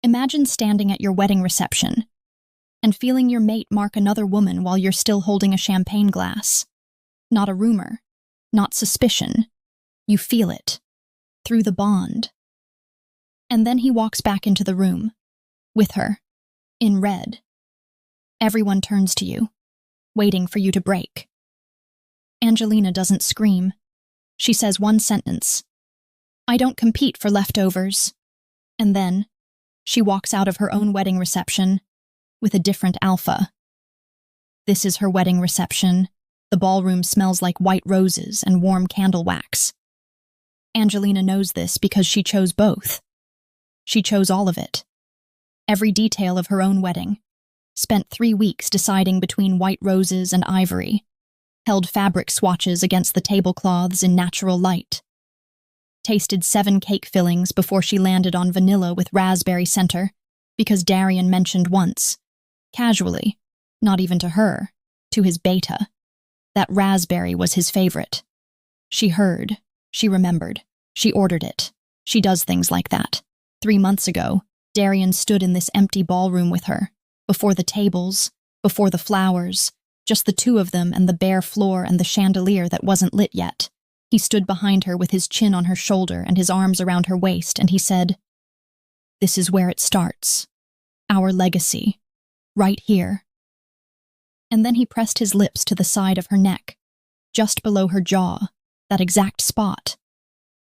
Imagine standing at your wedding reception and feeling your mate mark another woman while you're still holding a champagne glass. Not a rumor, not suspicion. You feel it, through the bond. And then he walks back into the room, with her, in red. Everyone turns to you, waiting for you to break. Angelina doesn't scream. She says one sentence. I don't compete for leftovers. And then, she walks out of her own wedding reception with a different alpha. This is her wedding reception. The ballroom smells like white roses and warm candle wax. Angelina knows this because she chose both. She chose all of it. Every detail of her own wedding. Spent 3 weeks deciding between white roses and ivory. Held fabric swatches against the tablecloths in natural light. Tasted 7 cake fillings before she landed on vanilla with raspberry center, because Darien mentioned once, casually, not even to her, to his beta, that raspberry was his favorite. She heard, she remembered, she ordered it. She does things like that. 3 months ago, Darien stood in this empty ballroom with her, before the tables, before the flowers, just the two of them and the bare floor and the chandelier that wasn't lit yet. He stood behind her with his chin on her shoulder and his arms around her waist, and he said, "This is where it starts. Our legacy. Right here." And then he pressed his lips to the side of her neck, just below her jaw, that exact spot.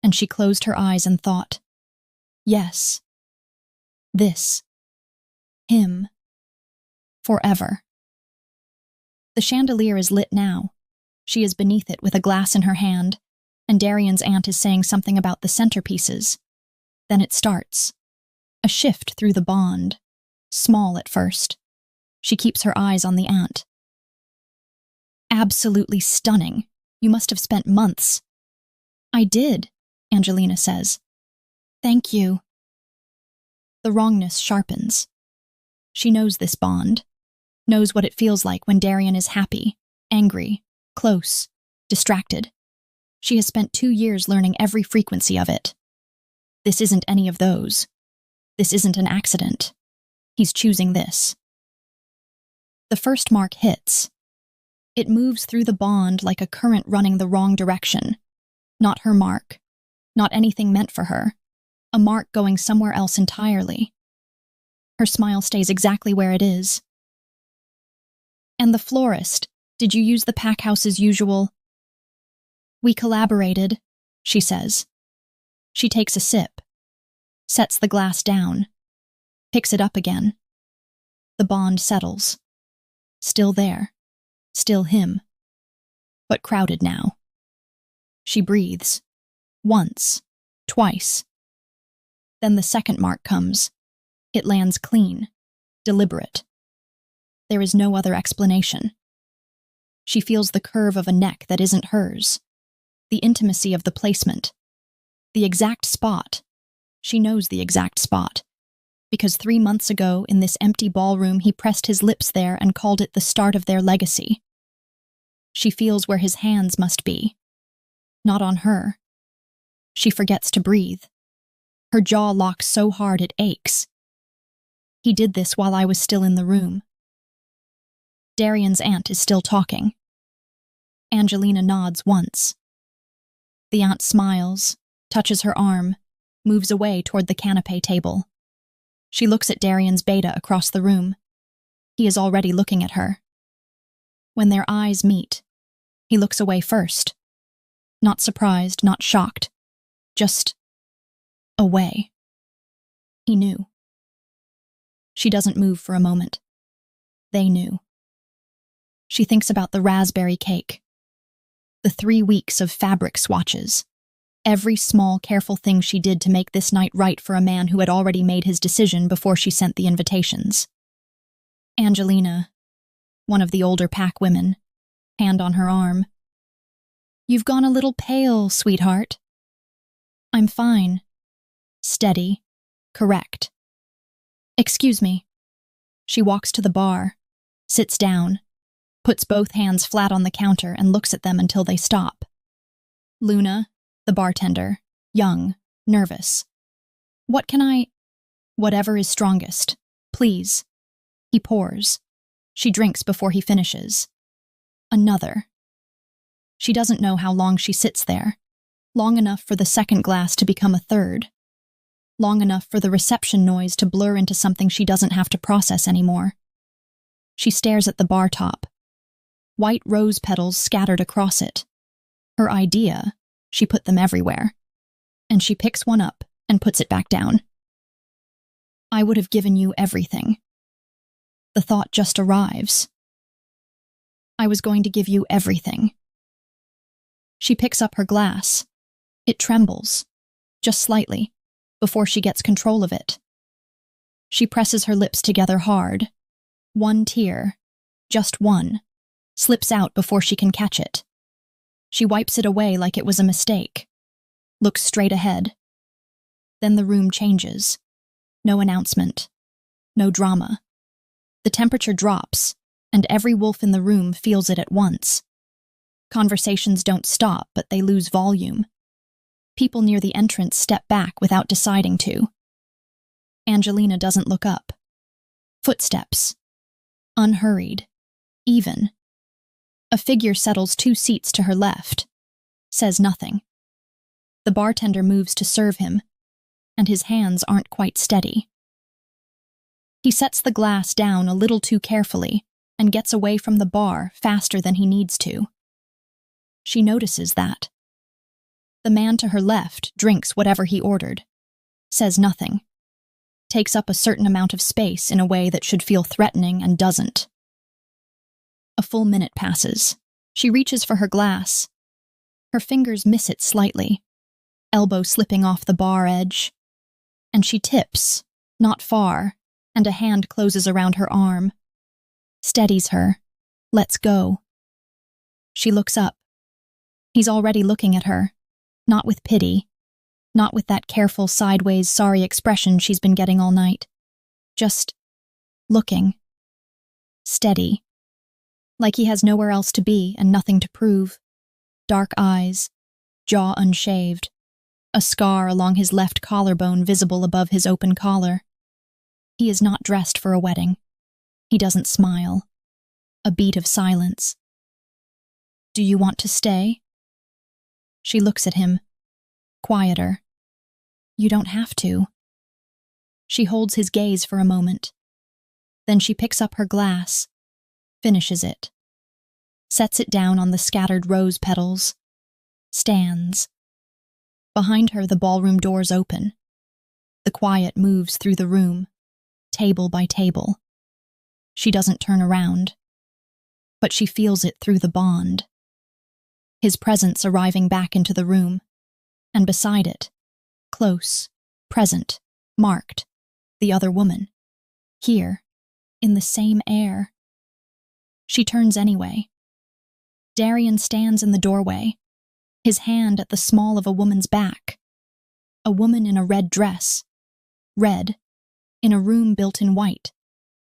And she closed her eyes and thought, yes. This. Him. Forever. The chandelier is lit now. She is beneath it with a glass in her hand, and Darien's aunt is saying something about the centerpieces. Then it starts. A shift through the bond. Small at first. She keeps her eyes on the aunt. Absolutely stunning. You must have spent months. I did, Angelina says. Thank you. The wrongness sharpens. She knows this bond. Knows what it feels like when Darien is happy, angry, close, distracted. She has spent 2 years learning every frequency of it. This isn't any of those. This isn't an accident. He's choosing this. The first mark hits. It moves through the bond like a current running the wrong direction. Not her mark. Not anything meant for her. A mark going somewhere else entirely. Her smile stays exactly where it is. And the florist, did you use the packhouse's usual? We collaborated, she says. She takes a sip, sets the glass down, picks it up again. The bond settles. Still there, still him, but crowded now. She breathes, once, twice. Then the second mark comes. It lands clean, deliberate. There is no other explanation. She feels the curve of a neck that isn't hers, the intimacy of the placement, the exact spot. She knows the exact spot, because 3 months ago in this empty ballroom he pressed his lips there and called it the start of their legacy. She feels where his hands must be, not on her. She forgets to breathe. Her jaw locks so hard it aches. He did this while I was still in the room. Darien's aunt is still talking. Angelina nods once. The aunt smiles, touches her arm, moves away toward the canapé table. She looks at Darien's beta across the room. He is already looking at her. When their eyes meet, he looks away first. Not surprised, not shocked. Just away. He knew. She doesn't move for a moment. They knew. She thinks about the raspberry cake. The 3 weeks of fabric swatches. Every small, careful thing she did to make this night right for a man who had already made his decision before she sent the invitations. Angelina, one of the older pack women, hand on her arm. You've gone a little pale, sweetheart. I'm fine. Steady. Correct. Excuse me. She walks to the bar, sits down, puts both hands flat on the counter and looks at them until they stop. Luna, the bartender, young, nervous. What can I... Whatever is strongest. Please. He pours. She drinks before he finishes. Another. She doesn't know how long she sits there. Long enough for the second glass to become a third. Long enough for the reception noise to blur into something she doesn't have to process anymore. She stares at the bar top. White rose petals scattered across it. Her idea, she put them everywhere. And she picks one up and puts it back down. I would have given you everything. The thought just arrives. I was going to give you everything. She picks up her glass. It trembles, just slightly, before she gets control of it. She presses her lips together hard. One tear, just one, slips out before she can catch it. She wipes it away like it was a mistake. Looks straight ahead. Then the room changes. No announcement. No drama. The temperature drops, and every wolf in the room feels it at once. Conversations don't stop, but they lose volume. People near the entrance step back without deciding to. Angelina doesn't look up. Footsteps. Unhurried. Even. A figure settles 2 seats to her left. Says nothing. The bartender moves to serve him, and his hands aren't quite steady. He sets the glass down a little too carefully and gets away from the bar faster than he needs to. She notices that. The man to her left drinks whatever he ordered. Says nothing. Takes up a certain amount of space in a way that should feel threatening and doesn't. A full minute passes. She reaches for her glass. Her fingers miss it slightly, elbow slipping off the bar edge. And she tips, not far, and a hand closes around her arm. Steadies her. Lets go. She looks up. He's already looking at her. Not with pity. Not with that careful, sideways, sorry expression she's been getting all night. Just looking. Steady. Like he has nowhere else to be and nothing to prove. Dark eyes. Jaw unshaved. A scar along his left collarbone visible above his open collar. He is not dressed for a wedding. He doesn't smile. A beat of silence. Do you want to stay? She looks at him. Quieter. You don't have to. She holds his gaze for a moment. Then she picks up her glass, finishes it, sets it down on the scattered rose petals, stands. Behind her, the ballroom doors open. The quiet moves through the room, table by table. She doesn't turn around, but she feels it through the bond. His presence arriving back into the room, and beside it, close, present, marked, the other woman. Here, in the same air. She turns anyway. Darien stands in the doorway, his hand at the small of a woman's back. A woman in a red dress. Red, in a room built in white.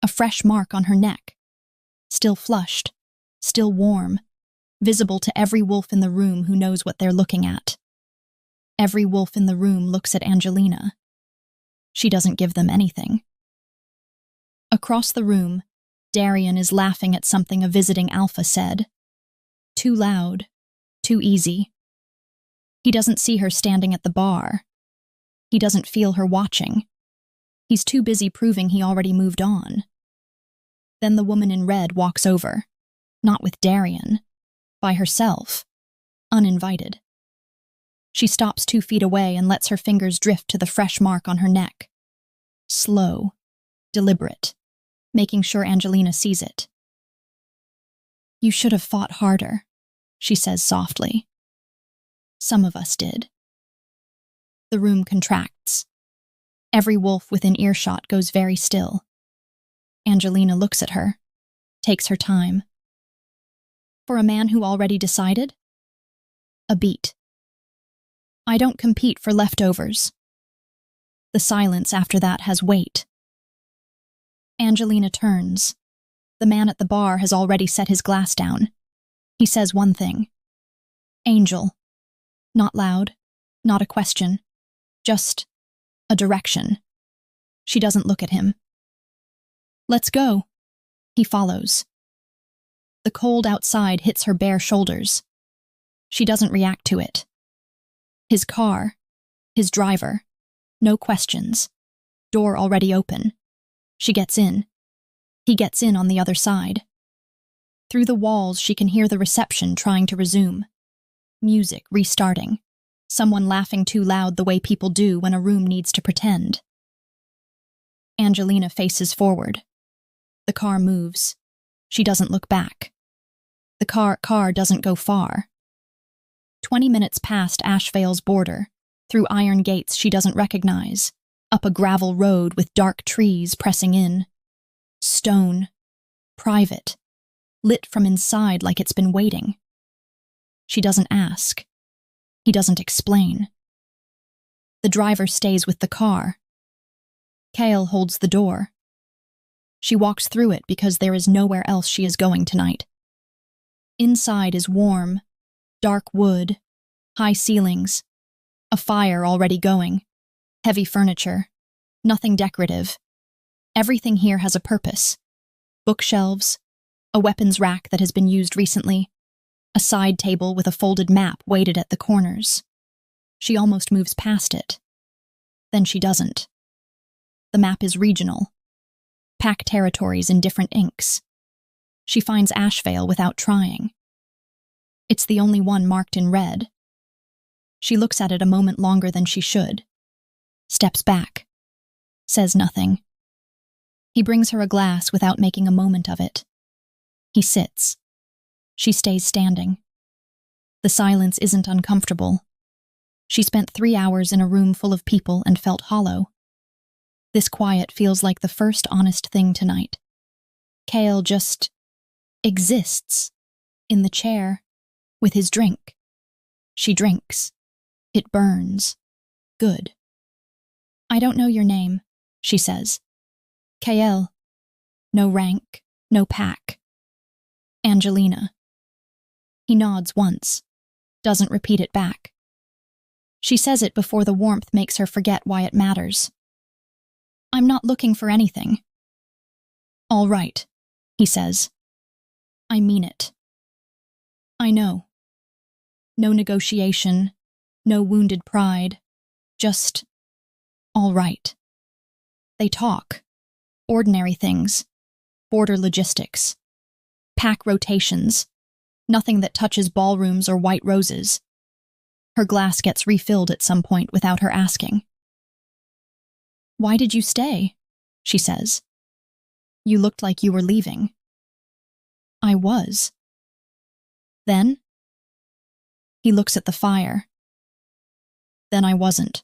A fresh mark on her neck. Still flushed, still warm, visible to every wolf in the room who knows what they're looking at. Every wolf in the room looks at Angelina. She doesn't give them anything. Across the room, Darien is laughing at something a visiting alpha said. Too loud, too easy. He doesn't see her standing at the bar. He doesn't feel her watching. He's too busy proving he already moved on. Then the woman in red walks over, not with Darien, by herself, uninvited. She stops 2 feet away and lets her fingers drift to the fresh mark on her neck. Slow, deliberate, making sure Angelina sees it. You should have fought harder, she says softly. Some of us did. The room contracts. Every wolf within earshot goes very still. Angelina looks at her, takes her time. For a man who already decided? A beat. I don't compete for leftovers. The silence after that has weight. Angelina turns. The man at the bar has already set his glass down. He says one thing. Angel. Not loud, not a question, just a direction. She doesn't look at him. Let's go. He follows. The cold outside hits her bare shoulders. She doesn't react to it. His car, his driver, no questions. Door already open. She gets in. He gets in on the other side. Through the walls, she can hear the reception trying to resume. Music restarting. Someone laughing too loud the way people do when a room needs to pretend. Angelina faces forward. The car moves. She doesn't look back. The car doesn't go far. 20 minutes past Ashevail's border, through iron gates she doesn't recognize, up a gravel road with dark trees pressing in. Stone. Private. Lit from inside like it's been waiting. She doesn't ask. He doesn't explain. The driver stays with the car. Kale holds the door. She walks through it because there is nowhere else she is going tonight. Inside is warm, dark wood, high ceilings, a fire already going, heavy furniture, nothing decorative. Everything here has a purpose. Bookshelves, a weapons rack that has been used recently, a side table with a folded map weighted at the corners. She almost moves past it. Then she doesn't. The map is regional. Pack territories in different inks. She finds Ashevail without trying. It's the only one marked in red. She looks at it a moment longer than she should. Steps back. Says nothing. He brings her a glass without making a moment of it. He sits. She stays standing. The silence isn't uncomfortable. She spent 3 hours in a room full of people and felt hollow. This quiet feels like the first honest thing tonight. Kale just exists in the chair with his drink. She drinks. It burns. Good. I don't know your name, she says. Kale. No rank, no pack. Angelina. He nods once, doesn't repeat it back. She says it before the warmth makes her forget why it matters. I'm not looking for anything. All right, he says. I mean it. I know. No negotiation, no wounded pride, just all right. They talk. Ordinary things. Border logistics. Pack rotations. Nothing that touches ballrooms or white roses. Her glass gets refilled at some point without her asking. Why did you stay? She says. You looked like you were leaving. I was. Then? He looks at the fire. Then I wasn't,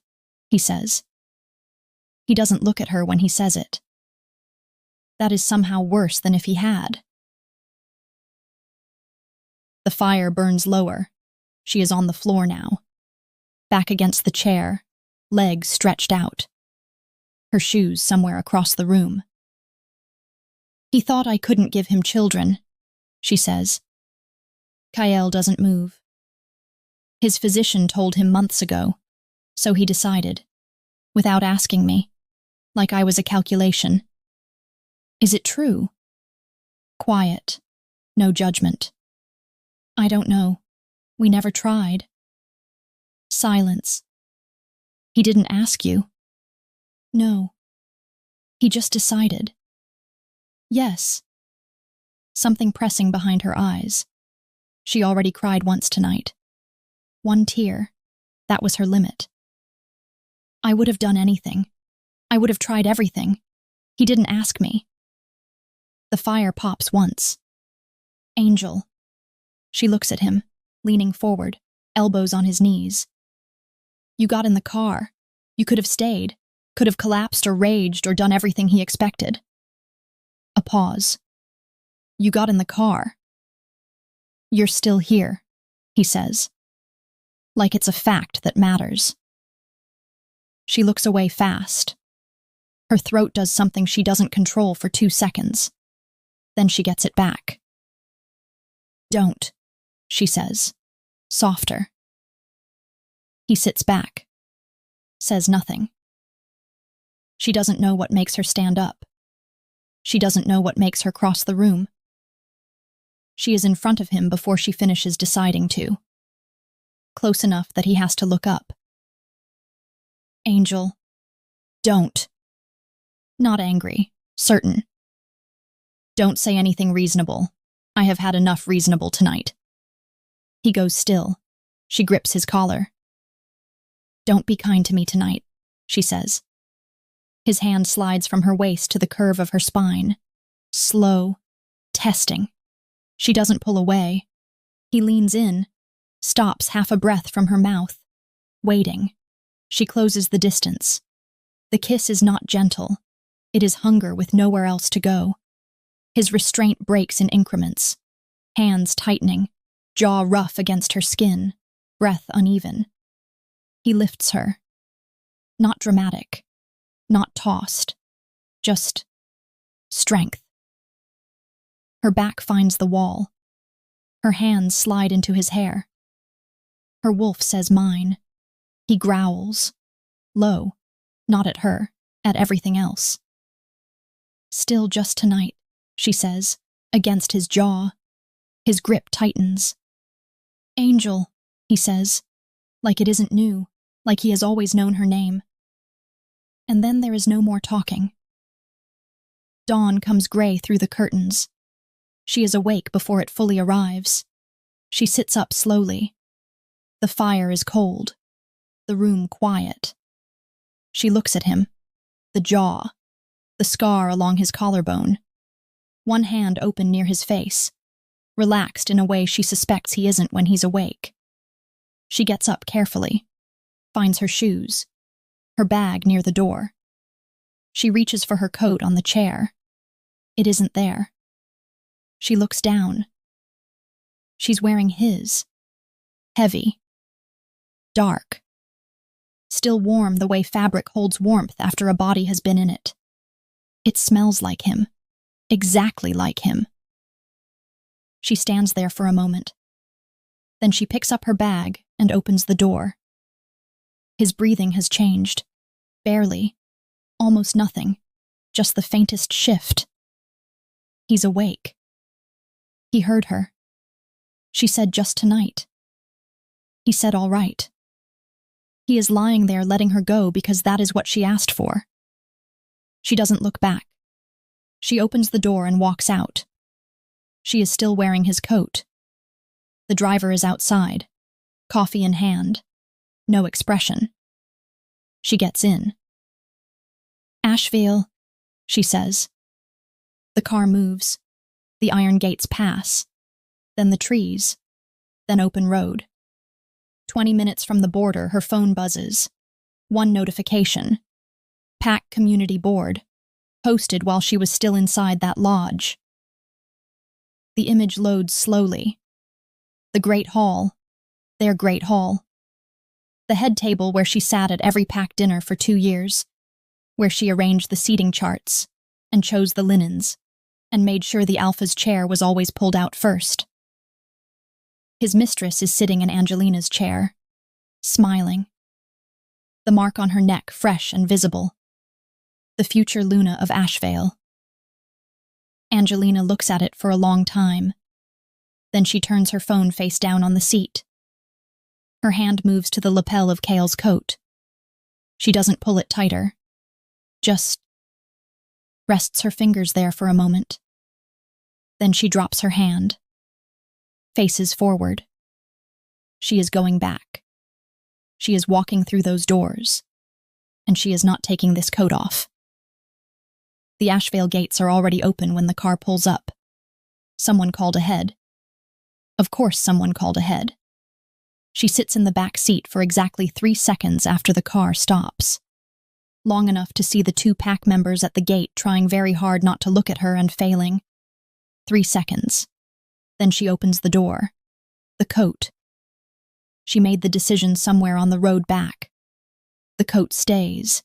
he says. He doesn't look at her when he says it. That is somehow worse than if he had. The fire burns lower. She is on the floor now. Back against the chair, legs stretched out. Her shoes somewhere across the room. He thought I couldn't give him children, she says. Kale doesn't move. His physician told him months ago, so he decided, without asking me, like I was a calculation. Is it true? Quiet, no judgment. I don't know. We never tried. Silence. He didn't ask you. No. He just decided. Yes. Something pressing behind her eyes. She already cried once tonight. 1 tear. That was her limit. I would have done anything. I would have tried everything. He didn't ask me. The fire pops once. Angel. She looks at him, leaning forward, elbows on his knees. You got in the car. You could have stayed, could have collapsed or raged or done everything he expected. A pause. You got in the car. You're still here, he says. Like it's a fact that matters. She looks away fast. Her throat does something she doesn't control for 2 seconds. Then she gets it back. Don't, she says, softer. He sits back, says nothing. She doesn't know what makes her stand up. She doesn't know what makes her cross the room. She is in front of him before she finishes deciding to. Close enough that he has to look up. Angel, don't. Not angry, certain. Don't say anything reasonable. I have had enough reasonable tonight. He goes still. She grips his collar. Don't be kind to me tonight, she says. His hand slides from her waist to the curve of her spine. Slow, testing. She doesn't pull away. He leans in, stops half a breath from her mouth, waiting. She closes the distance. The kiss is not gentle. It is hunger with nowhere else to go. His restraint breaks in increments. Hands tightening, jaw rough against her skin, breath uneven. He lifts her. Not dramatic. Not tossed. Just strength. Her back finds the wall. Her hands slide into his hair. Her wolf says mine. He growls. Low. Not at her. At everything else. Still just tonight, she says, against his jaw. His grip tightens. Angel, he says, like it isn't new, like he has always known her name. And then there is no more talking. Dawn comes gray through the curtains. She is awake before it fully arrives. She sits up slowly. The fire is cold. The room quiet. She looks at him. The jaw. The scar along his collarbone. One hand open near his face. Relaxed in a way she suspects he isn't when he's awake. She gets up carefully. Finds her shoes. Her bag near the door. She reaches for her coat on the chair. It isn't there. She looks down. She's wearing his. Heavy. Dark. Still warm the way fabric holds warmth after a body has been in it. It smells like him. Exactly like him. She stands there for a moment. Then she picks up her bag and opens the door. His breathing has changed. Barely. Almost nothing. Just the faintest shift. He's awake. He heard her. She said just tonight. He said all right. He is lying there letting her go because that is what she asked for. She doesn't look back. She opens the door and walks out. She is still wearing his coat. The driver is outside, coffee in hand, no expression. She gets in. Ashevail, she says. The car moves. The iron gates pass. Then the trees. Then open road. 20 minutes from the border, her phone buzzes. One notification. Pack Community Board. Posted while she was still inside that lodge. The image loads slowly. The Great Hall. Their Great Hall. The head table where she sat at every pack dinner for 2 years. Where she arranged the seating charts, and chose the linens, and made sure the alpha's chair was always pulled out first. His mistress is sitting in Angelina's chair, smiling. The mark on her neck fresh and visible. The future Luna of Ashevail. Angelina looks at it for a long time. Then she turns her phone face down on the seat. Her hand moves to the lapel of Kale's coat. She doesn't pull it tighter. Just rests her fingers there for a moment. Then she drops her hand. Faces forward. She is going back. She is walking through those doors. And she is not taking this coat off. The Ashevail gates are already open when the car pulls up. Someone called ahead. Of course someone called ahead. She sits in the back seat for exactly 3 seconds after the car stops. Long enough to see the 2 pack members at the gate trying very hard not to look at her and failing. 3 seconds. Then she opens the door. The coat. She made the decision somewhere on the road back. The coat stays.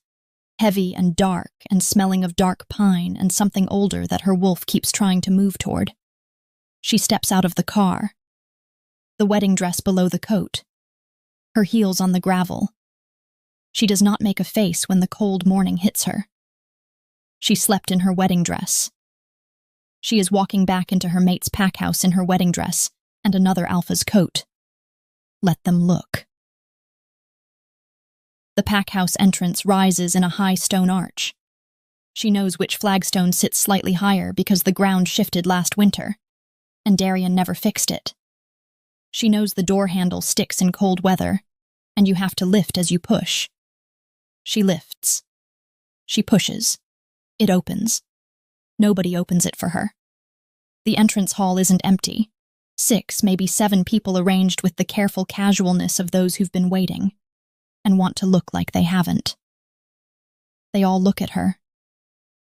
Heavy and dark and smelling of dark pine and something older that her wolf keeps trying to move toward. She steps out of the car. The wedding dress below the coat. Her heels on the gravel. She does not make a face when the cold morning hits her. She slept in her wedding dress. She is walking back into her mate's pack house in her wedding dress and another alpha's coat. Let them look. The pack house entrance rises in a high stone arch. She knows which flagstone sits slightly higher because the ground shifted last winter, and Darien never fixed it. She knows the door handle sticks in cold weather, and you have to lift as you push. She lifts. She pushes. It opens. Nobody opens it for her. The entrance hall isn't empty. 6, maybe 7 people arranged with the careful casualness of those who've been waiting and want to look like they haven't. They all look at her.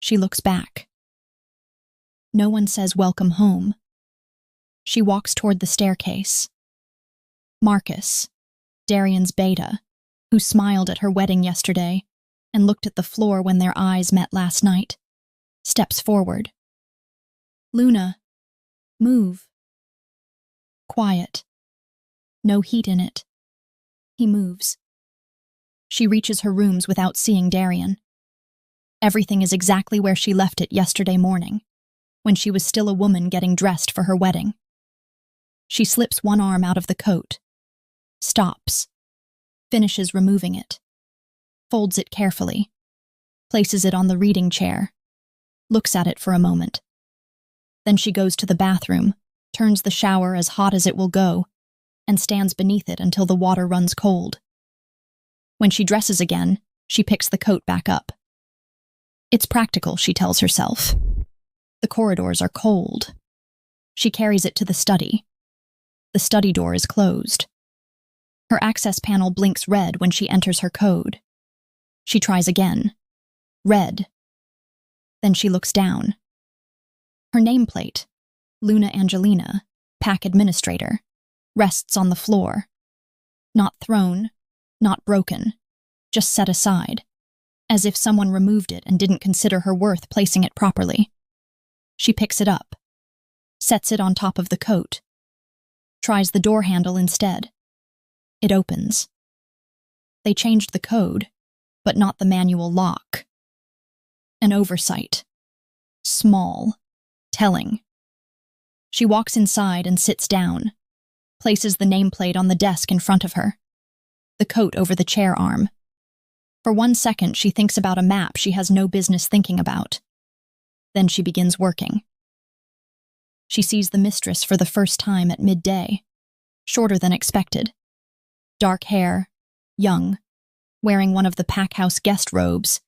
She looks back. No one says welcome home. She walks toward the staircase. Marcus, Darien's beta, who smiled at her wedding yesterday and looked at the floor when their eyes met last night, steps forward. Luna, move. Quiet. No heat in it. He moves. She reaches her rooms without seeing Darien. Everything is exactly where she left it yesterday morning, when she was still a woman getting dressed for her wedding. She slips one arm out of the coat, stops, finishes removing it, folds it carefully, places it on the reading chair, looks at it for a moment. Then she goes to the bathroom, turns the shower as hot as it will go, and stands beneath it until the water runs cold. When she dresses again, she picks the coat back up. It's practical, she tells herself. The corridors are cold. She carries it to the study. The study door is closed. Her access panel blinks red when she enters her code. She tries again. Red. Then she looks down. Her nameplate, Luna Angelina, pack administrator, rests on the floor. Not thrown, not broken, just set aside, as if someone removed it and didn't consider her worth placing it properly. She picks it up, sets it on top of the coat, tries the door handle instead. It opens. They changed the code, but not the manual lock. An oversight. Small. Telling. She walks inside and sits down, places the nameplate on the desk in front of her, the coat over the chair arm. For 1 second, she thinks about a map she has no business thinking about. Then she begins working. She sees the mistress for the first time at midday, shorter than expected. Dark hair, young, wearing one of the pack house guest robes,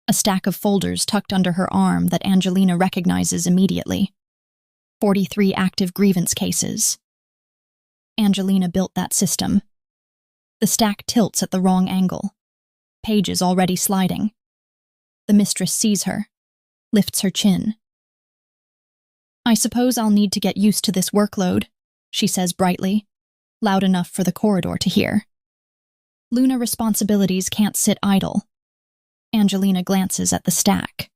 a stack of folders tucked under her arm that Angelina recognizes immediately. 43 active grievance cases. Angelina built that system. The stack tilts at the wrong angle. Pages already sliding. The mistress sees her, lifts her chin. I suppose I'll need to get used to this workload, she says brightly, loud enough for the corridor to hear. Luna responsibilities can't sit idle. Angelina glances at the stack.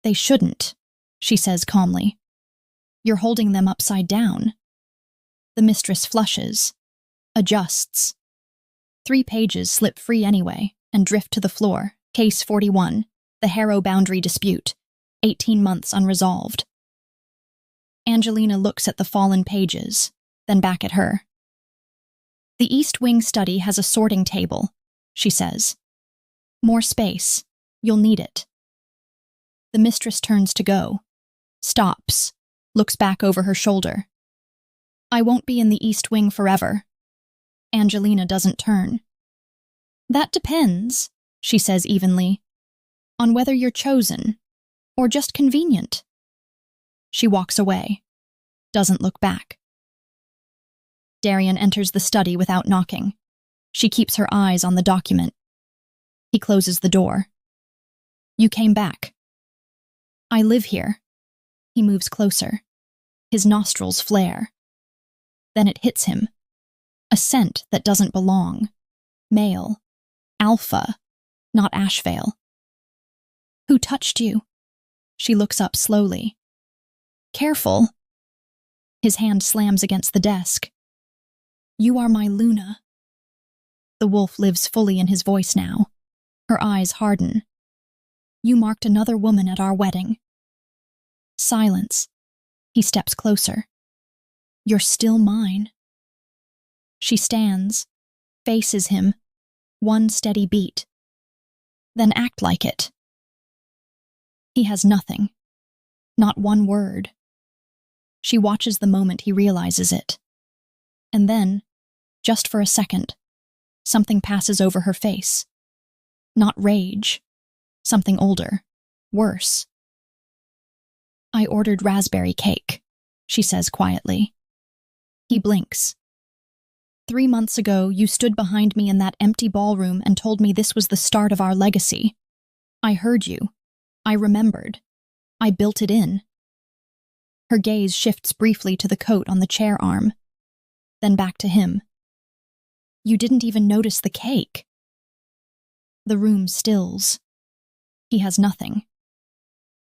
They shouldn't, she says calmly. You're holding them upside down. The mistress flushes, adjusts. 3 pages slip free anyway and drift to the floor. Case 41, the Harrow boundary dispute, 18 months unresolved. Angelina looks at the fallen pages, then back at her. The East Wing study has a sorting table, she says. More space. You'll need it. The mistress turns to go, stops, looks back over her shoulder. I won't be in the East Wing forever. Angelina doesn't turn. That depends, she says evenly, on whether you're chosen or just convenient. She walks away, doesn't look back. Darien enters the study without knocking. She keeps her eyes on the document. He closes the door. You came back. I live here. He moves closer. His nostrils flare. Then it hits him. A scent that doesn't belong. Male. Alpha. Not Ashevail. Who touched you? She looks up slowly. Careful. His hand slams against the desk. You are my Luna. The wolf lives fully in his voice now. Her eyes harden. You marked another woman at our wedding. Silence. He steps closer. You're still mine. She stands, faces him, one steady beat. Then act like it. He has nothing. Not one word. She watches the moment he realizes it. And then, just for a second, something passes over her face. Not rage. Something older. Worse. I ordered raspberry cake, she says quietly. He blinks. 3 months ago, you stood behind me in that empty ballroom and told me this was the start of our legacy. I heard you. I remembered. I built it in. Her gaze shifts briefly to the coat on the chair arm, then back to him. You didn't even notice the cake. The room stills. He has nothing.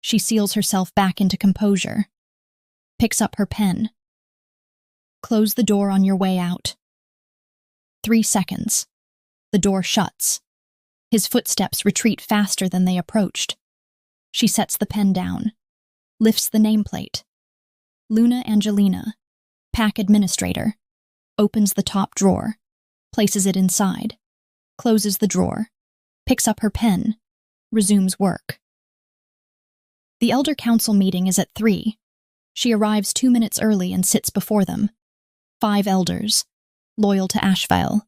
She seals herself back into composure, picks up her pen. Close the door on your way out. 3 seconds. The door shuts. His footsteps retreat faster than they approached. She sets the pen down, lifts the nameplate. Luna Angelina, pack administrator, opens the top drawer, places it inside, closes the drawer, picks up her pen, resumes work. The Elder Council meeting is at 3. She arrives 2 minutes early and sits before them. 5 elders, loyal to Ashevail.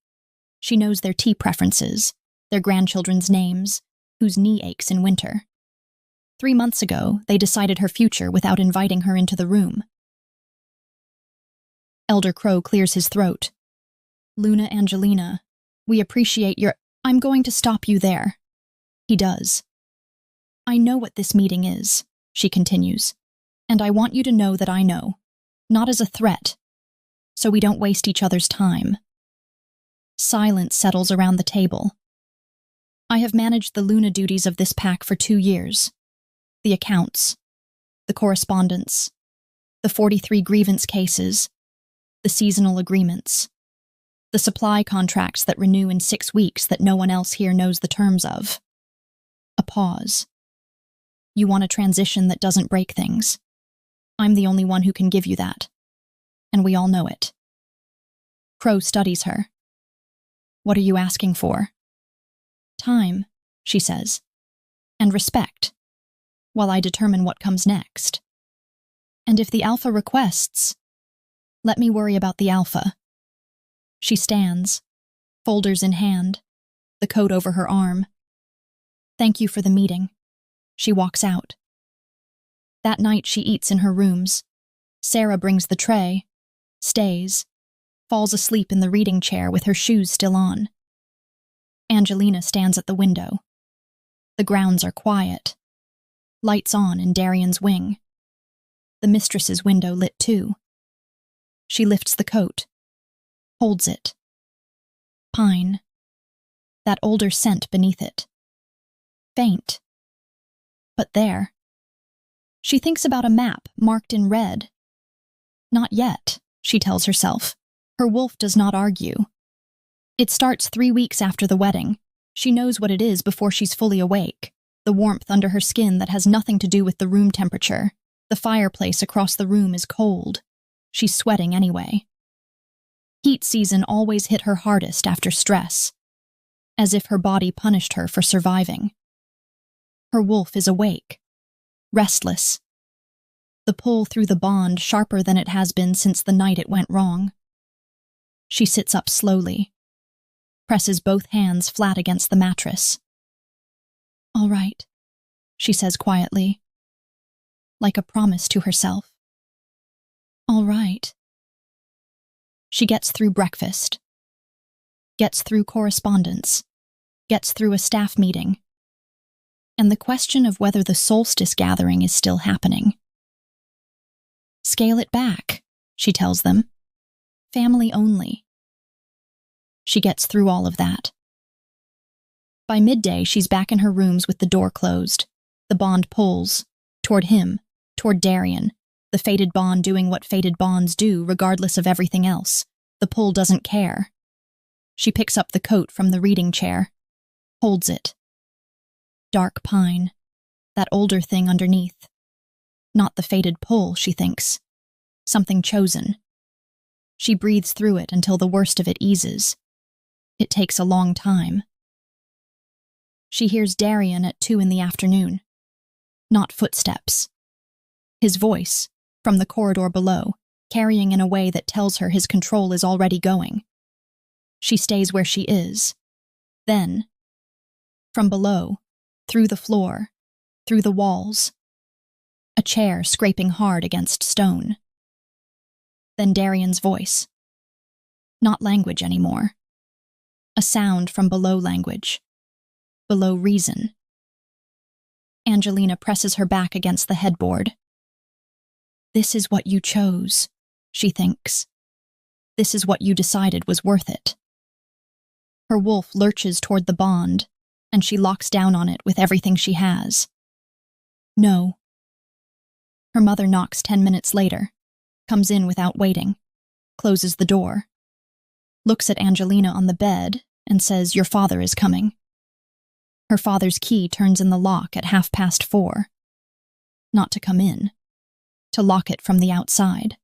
She knows their tea preferences, their grandchildren's names, whose knee aches in winter. 3 months ago, they decided her future without inviting her into the room. Elder Crow clears his throat. Luna Angelina, we appreciate your— I'm going to stop you there. He does. I know what this meeting is, she continues, and I want you to know that I know, not as a threat, so we don't waste each other's time. Silence settles around the table. I have managed the Luna duties of this pack for 2 years. The accounts, the correspondence, the 43 grievance cases, the seasonal agreements, the supply contracts that renew in 6 weeks that no one else here knows the terms of. A pause. You want a transition that doesn't break things. I'm the only one who can give you that. And we all know it. Crow studies her. What are you asking for? Time, she says, and respect, while I determine what comes next. And if the Alpha requests, let me worry about the Alpha. She stands, folders in hand, the coat over her arm. Thank you for the meeting. She walks out. That night she eats in her rooms. Sarah brings the tray, stays, falls asleep in the reading chair with her shoes still on. Angelina stands at the window. The grounds are quiet. Lights on in Darien's wing. The mistress's window lit too. She lifts the coat, holds it. Pine. That older scent beneath it. Faint. But there. She thinks about a map marked in red. Not yet, she tells herself. Her wolf does not argue. It starts 3 weeks after the wedding. She knows what it is before she's fully awake. The warmth under her skin that has nothing to do with the room temperature. The fireplace across the room is cold. She's sweating anyway. Heat season always hit her hardest after stress, as if her body punished her for surviving. Her wolf is awake, restless. The pull through the bond sharper than it has been since the night it went wrong. She sits up slowly, presses both hands flat against the mattress. All right, she says quietly, like a promise to herself. All right. She gets through breakfast, gets through correspondence, gets through a staff meeting, and the question of whether the solstice gathering is still happening. Scale it back, she tells them. Family only. She gets through all of that. By midday, she's back in her rooms with the door closed. The bond pulls, toward him, toward Darien, the fated bond doing what fated bonds do regardless of everything else. The pull doesn't care. She picks up the coat from the reading chair, holds it. Dark pine, that older thing underneath. Not the fated pull, she thinks. Something chosen. She breathes through it until the worst of it eases. It takes a long time. She hears Darien at 2 p.m. Not footsteps. His voice, from the corridor below, carrying in a way that tells her his control is already going. She stays where she is. Then, from below, through the floor, through the walls, a chair scraping hard against stone. Then Darien's voice. Not language anymore. A sound from below language. Below reason. Angelina presses her back against the headboard. This is what you chose, she thinks. This is what you decided was worth it. Her wolf lurches toward the bond, and she locks down on it with everything she has. No. Her mother knocks 10 minutes later, comes in without waiting, closes the door, looks at Angelina on the bed and says, "Your father is coming." Her father's key turns in the lock at 4:30. Not to come in, to lock it from the outside.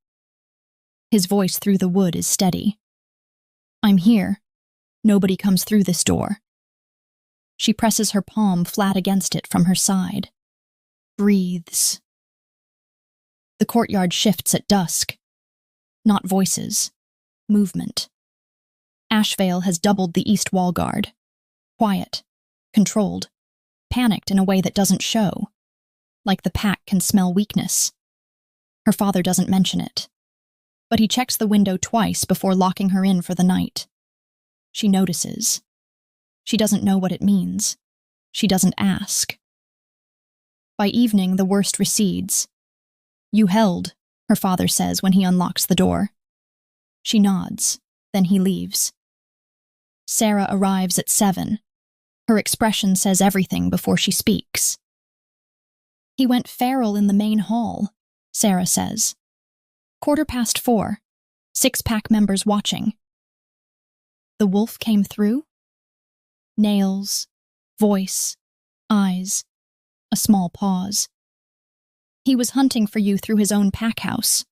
His voice through the wood is steady. "I'm here. Nobody comes through this door." She presses her palm flat against it from her side. Breathes. The courtyard shifts at dusk. Not voices. Movement. Ashevail has doubled the east wall guard. Quiet. Controlled. Panicked in a way that doesn't show. Like the pack can smell weakness. Her father doesn't mention it. But he checks the window twice before locking her in for the night. She notices. She doesn't know what it means. She doesn't ask. By evening, the worst recedes. "You held," her father says when he unlocks the door. She nods, then he leaves. Sarah arrives at 7. Her expression says everything before she speaks. "He went feral in the main hall," Sarah says. 4:15, 6 pack members watching. The wolf came through? Nails, voice, eyes, a small pause. "He was hunting for you through his own pack house."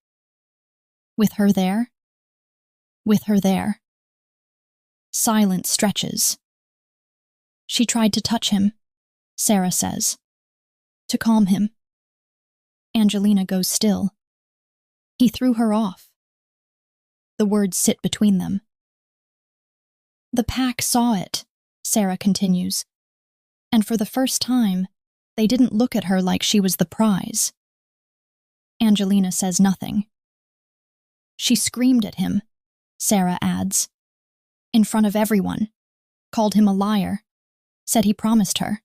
With her there? With her there. Silence stretches. "She tried to touch him," Sarah says. "To calm him." Angelina goes still. "He threw her off." The words sit between them. "The pack saw it," Sarah continues. "And for the first time, they didn't look at her like she was the prize." Angelina says nothing. "She screamed at him," Sarah adds. "In front of everyone. Called him a liar. Said he promised her.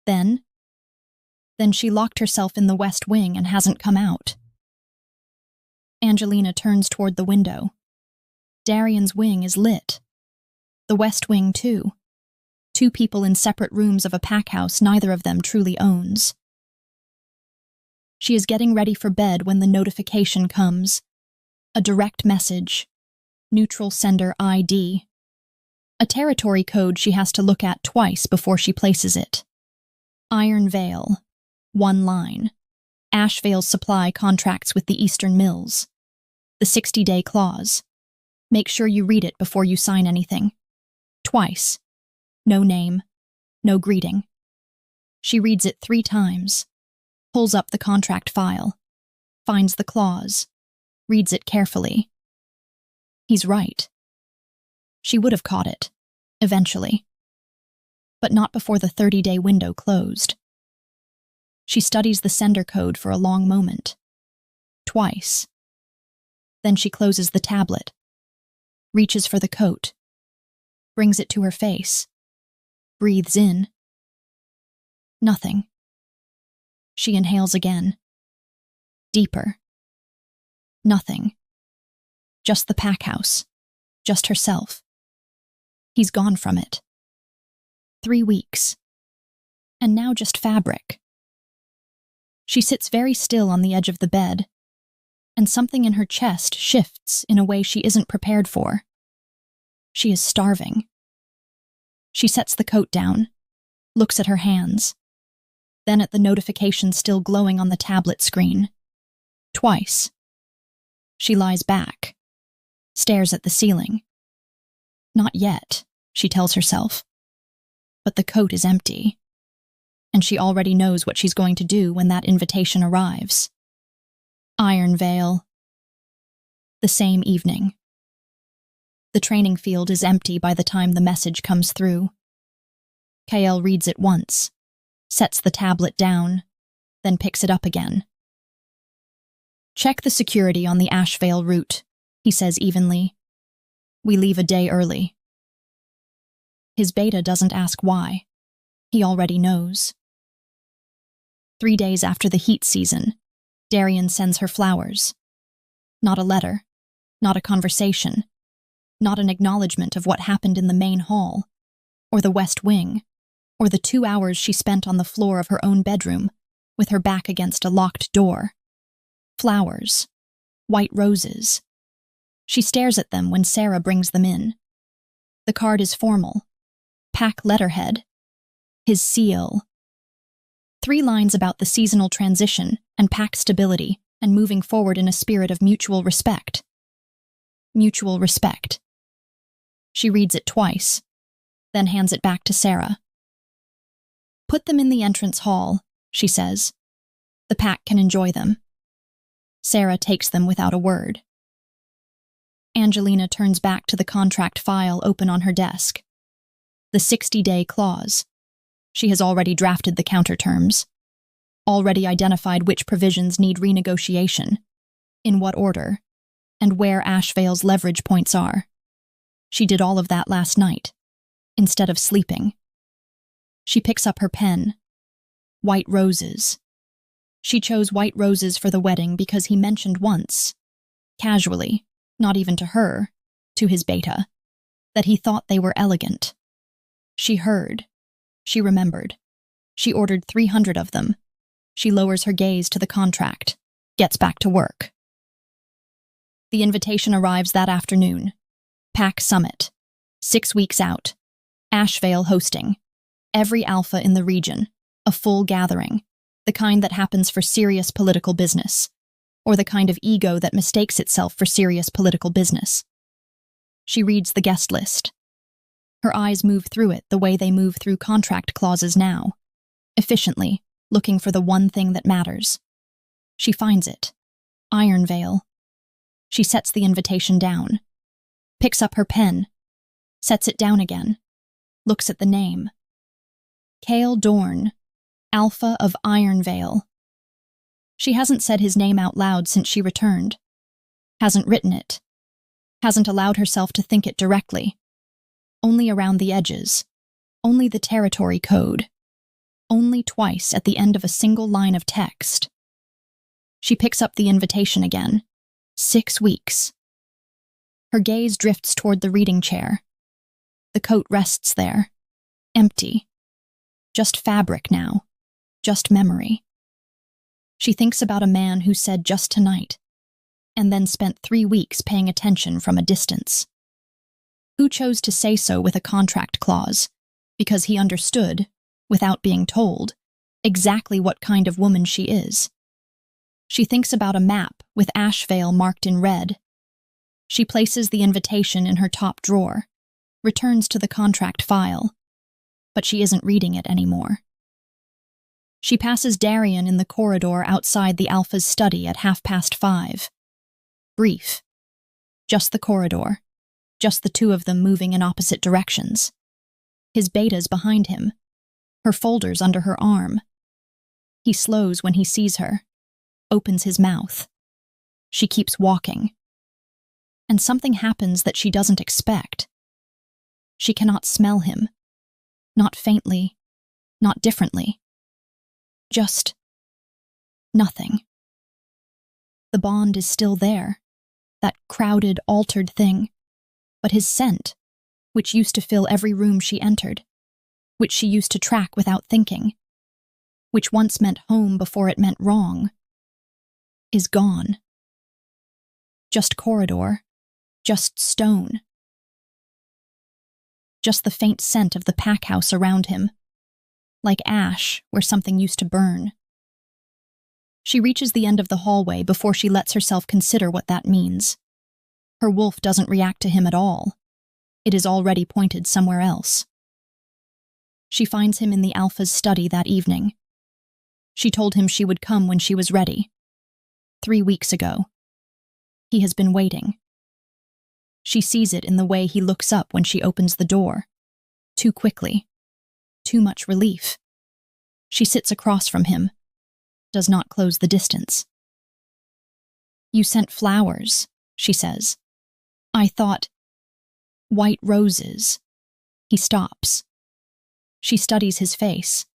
Then she locked herself in the west wing and hasn't come out." Angelina turns toward the window. Darien's wing is lit. The west wing, too. 2 people in separate rooms of a pack house neither of them truly owns. She is getting ready for bed when the notification comes. A direct message. Neutral sender ID. A territory code she has to look at twice before she places it. Iron Vale. 1 line. Ashevail supply contracts with the Eastern Mills. The 60-day clause. Make sure you read it before you sign anything. Twice. No name. No greeting. She reads it 3 times. Pulls up the contract file. Finds the clause. Reads it carefully. He's right. She would have caught it, eventually. But not before the 30-day window closed. She studies the sender code for a long moment. Twice. Then she closes the tablet. Reaches for the coat. Brings it to her face. Breathes in. Nothing. She inhales again. Deeper. Nothing. Just the pack house. Just herself. He's gone from it. 3 weeks. And now just fabric. She sits very still on the edge of the bed, and something in her chest shifts in a way she isn't prepared for. She is starving. She sets the coat down, looks at her hands. then at the notification still glowing on the tablet screen. Twice. She lies back, stares at the ceiling. Not yet, she tells herself. But the coat is empty, and she already knows what she's going to do when that invitation arrives. Ironvale. The same evening. The training field is empty by the time the message comes through. Kale reads it once, sets the tablet down, then picks it up again. Check the security on the Ashevail route, he says evenly. We leave a day early. His beta doesn't ask why. He already knows. 3 days after the heat season, Darien sends her flowers. Not a letter, not a conversation, not an acknowledgement of what happened in the main hall, or the West Wing, or the 2 hours she spent on the floor of her own bedroom, with her back against a locked door. Flowers. White roses. She stares at them when Sarah brings them in. The card is formal. Pack letterhead. His seal. 3 lines about the seasonal transition and pack stability and moving forward in a spirit of mutual respect. Mutual respect. She reads it twice, then hands it back to Sarah. Put them in the entrance hall, she says. The pack can enjoy them. Sarah takes them without a word. Angelina turns back to the contract file open on her desk. The 60-day clause. She has already drafted the counterterms, already identified which provisions need renegotiation, in what order, and where Ashevail's leverage points are. She did all of that last night, instead of sleeping. She picks up her pen. White roses. She chose white roses for the wedding because he mentioned once, casually, not even to her, to his beta, that he thought they were elegant. She heard. She remembered. She ordered 300 of them. She lowers her gaze to the contract, gets back to work. The invitation arrives that afternoon. Pack Summit. 6 weeks out. Ashevail hosting. Every alpha in the region. A full gathering. The kind that happens for serious political business. Or the kind of ego that mistakes itself for serious political business. She reads the guest list. Her eyes move through it the way they move through contract clauses now. Efficiently, looking for the one thing that matters. She finds it. Ironvale. She sets the invitation down. Picks up her pen. Sets it down again. Looks at the name. Kale Dorn, Alpha of Ironvale. She hasn't said his name out loud since she returned. Hasn't written it. Hasn't allowed herself to think it directly. Only around the edges. Only the territory code. Only twice at the end of a single line of text. She picks up the invitation again. 6 weeks. Her gaze drifts toward the reading chair. The coat rests there. Empty. Just fabric now. Just memory. She thinks about a man who said just tonight, and then spent 3 weeks paying attention from a distance. Who chose to say so with a contract clause, because he understood, without being told, exactly what kind of woman she is. She thinks about a map with Ashevail marked in red. She places the invitation in her top drawer, returns to the contract file, but she isn't reading it anymore. She passes Darien in the corridor outside the Alpha's study at 5:30. Brief. Just the corridor. Just the two of them moving in opposite directions. His beta's behind him. Her folders under her arm. He slows when he sees her. Opens his mouth. She keeps walking. And something happens that she doesn't expect. She cannot smell him. Not faintly. Not differently. Just nothing. The bond is still there, that crowded, altered thing, but his scent, which used to fill every room she entered, which she used to track without thinking, which once meant home before it meant wrong, is gone. Just corridor, just stone. Just the faint scent of the pack house around him. like ash where something used to burn. She reaches the end of the hallway before she lets herself consider what that means. Her wolf doesn't react to him at all. It is already pointed somewhere else. She finds him in the Alpha's study that evening. She told him she would come when she was ready. 3 weeks ago. He has been waiting. She sees it in the way he looks up when she opens the door. Too quickly. Too much relief. She sits across from him. Does not close the distance. "You sent flowers," she says. "I thought..." "White roses." He stops. She studies his face.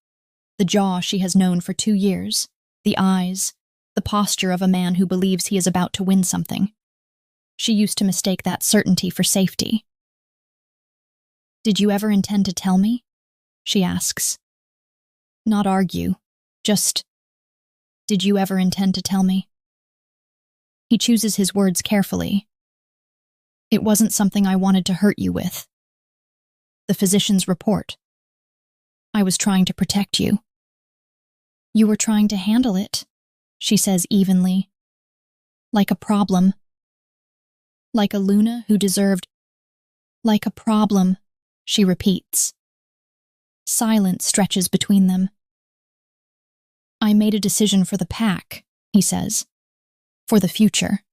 The jaw she has known for 2 years. The eyes. The posture of a man who believes he is about to win something. She used to mistake that certainty for safety. "Did you ever intend to tell me?" she asks. Not argue. Just, "Did you ever intend to tell me?" He chooses his words carefully. "It wasn't something I wanted to hurt you with. The physician's report. I was trying to protect you." "You were trying to handle it," she says evenly. "Like a problem. Like a Luna who deserved..." "Like a problem," she repeats. Silence stretches between them. "I made a decision for the pack," he says. "For the future."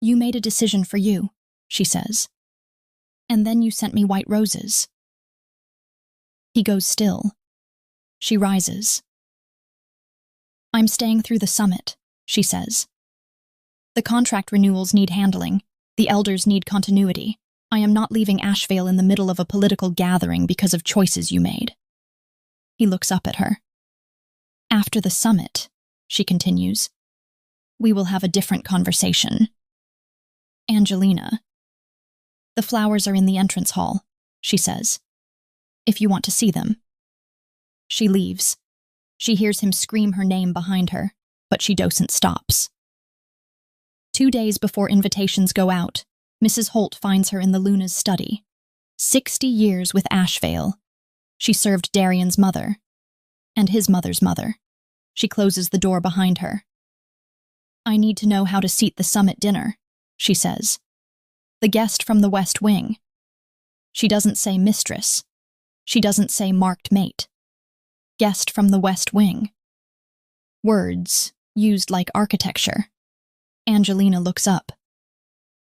"You made a decision for you," she says. "And then you sent me white roses." He goes still. She rises. "I'm staying through the summit," she says. "The contract renewals need handling. The elders need continuity. I am not leaving Ashevail in the middle of a political gathering because of choices you made." He looks up at her. "After the summit," she continues, "we will have a different conversation." "Angelina." "The flowers are in the entrance hall," she says. "If you want to see them." She leaves. She hears him scream her name behind her, but she doesn't stops. 2 days before invitations go out, Mrs. Holt finds her in the Luna's study. 60 years with Ashevail. She served Darien's mother. And his mother's mother. She closes the door behind her. "I need to know how to seat the summit dinner," she says. "The guest from the West Wing." She doesn't say mistress. She doesn't say marked mate. Guest from the West Wing. Words, used like architecture. Angelina looks up.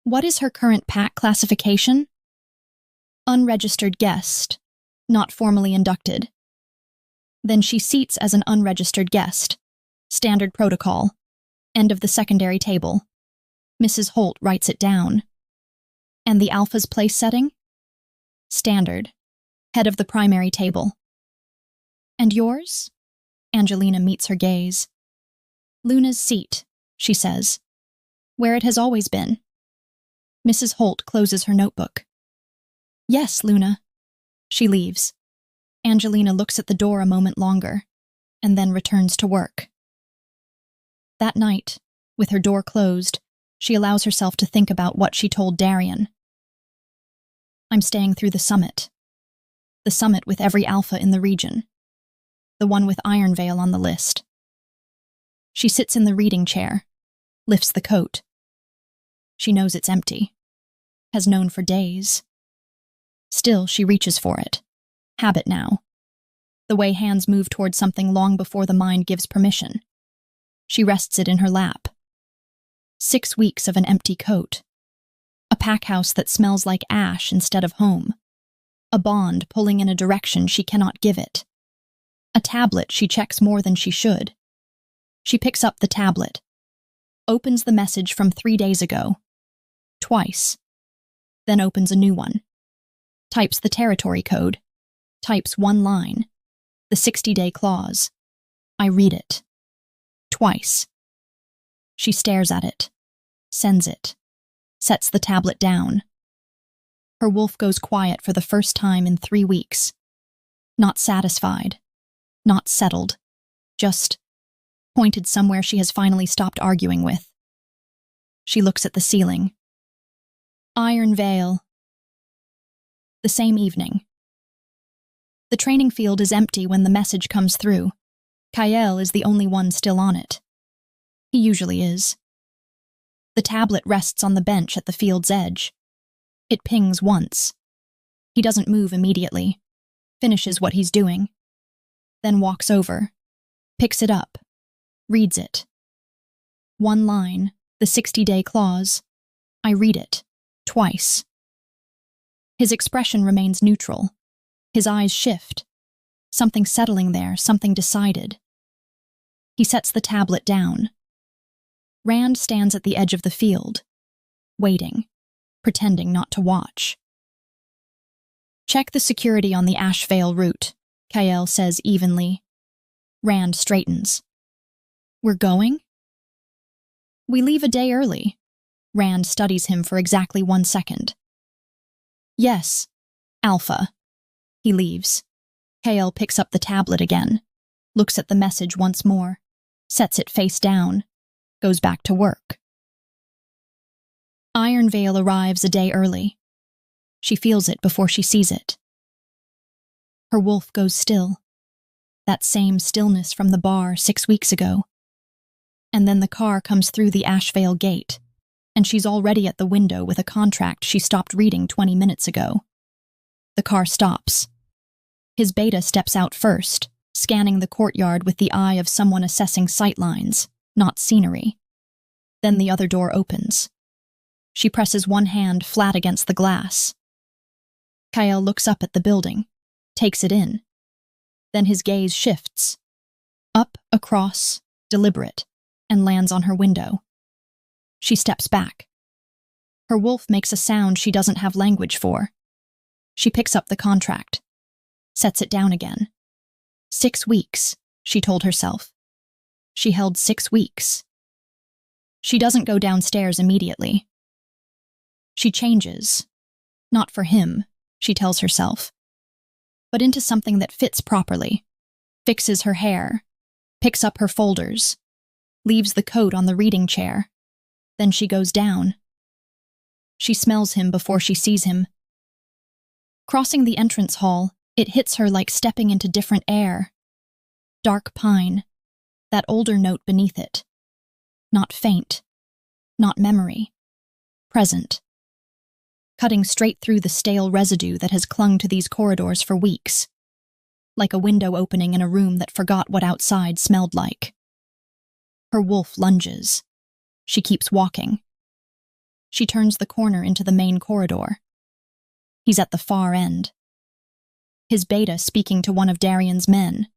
What is her current pack classification? Unregistered guest, not formally inducted. Then she seats as an unregistered guest. Standard protocol. End of the secondary table. Mrs. Holt writes it down. And the Alpha's place setting? Standard. Head of the primary table. And yours? Angelina meets her gaze. Luna's seat, she says. Where it has always been. Mrs. Holt closes her notebook. Yes, Luna. She leaves. Angelina looks at the door a moment longer, and then returns to work. That night, with her door closed, she allows herself to think about what she told Darien. I'm staying through the summit. The summit with every alpha in the region. The one with Ironvale on the list. She sits in the reading chair, lifts the coat. She knows it's empty. Has known for days. Still, she reaches for it. Habit now. The way hands move toward something long before the mind gives permission. She rests it in her lap. 6 weeks of an empty coat. A pack house that smells like ash instead of home. A bond pulling in a direction she cannot give it. A tablet she checks more than she should. She picks up the tablet. Opens the message from 3 days ago. Twice. Then opens a new one. Types the territory code. Types one line. The 60-day clause. I read it. Twice. She stares at it. Sends it. Sets the tablet down. Her wolf goes quiet for the first time in 3 weeks. Not satisfied. Not settled. Just pointed somewhere she has finally stopped arguing with. She looks at the ceiling. Ironvale. The same evening. The training field is empty when the message comes through. Kale is the only one still on it. He usually is. The tablet rests on the bench at the field's edge. It pings once. He doesn't move immediately, finishes what he's doing, then walks over, picks it up, reads it. One line, the 60-day clause. I read it, twice. His expression remains neutral. His eyes shift. Something settling there, something decided. He sets the tablet down. Rand stands at the edge of the field, waiting, pretending not to watch. Check the security on the Ashevail route, Kale says evenly. Rand straightens. We're going? We leave a day early. Rand studies him for exactly 1 second. Yes, Alpha. He leaves. Kale picks up the tablet again, looks at the message once more, sets it face down, goes back to work. Ironvale arrives a day early. She feels it before she sees it. Her wolf goes still. That same stillness from the bar 6 weeks ago. And then the car comes through the Ashevail gate, and she's already at the window with a contract she stopped reading 20 minutes ago. The car stops. His beta steps out first, scanning the courtyard with the eye of someone assessing sightlines, not scenery. Then the other door opens. She presses one hand flat against the glass. Kale looks up at the building, takes it in. Then his gaze shifts. Up, across, deliberate, and lands on her window. She steps back. Her wolf makes a sound she doesn't have language for. She picks up the contract, sets it down again. 6 weeks, she told herself. She held 6 weeks. She doesn't go downstairs immediately. She changes. Not for him, she tells herself, but into something that fits properly. Fixes her hair, picks up her folders, leaves the coat on the reading chair. Then she goes down. She smells him before she sees him. Crossing the entrance hall, it hits her like stepping into different air. Dark pine, that older note beneath it. Not faint, not memory, present. Cutting straight through the stale residue that has clung to these corridors for weeks. Like a window opening in a room that forgot what outside smelled like. Her wolf lunges. She keeps walking. She turns the corner into the main corridor. He's at the far end. His beta speaking to one of Darien's men.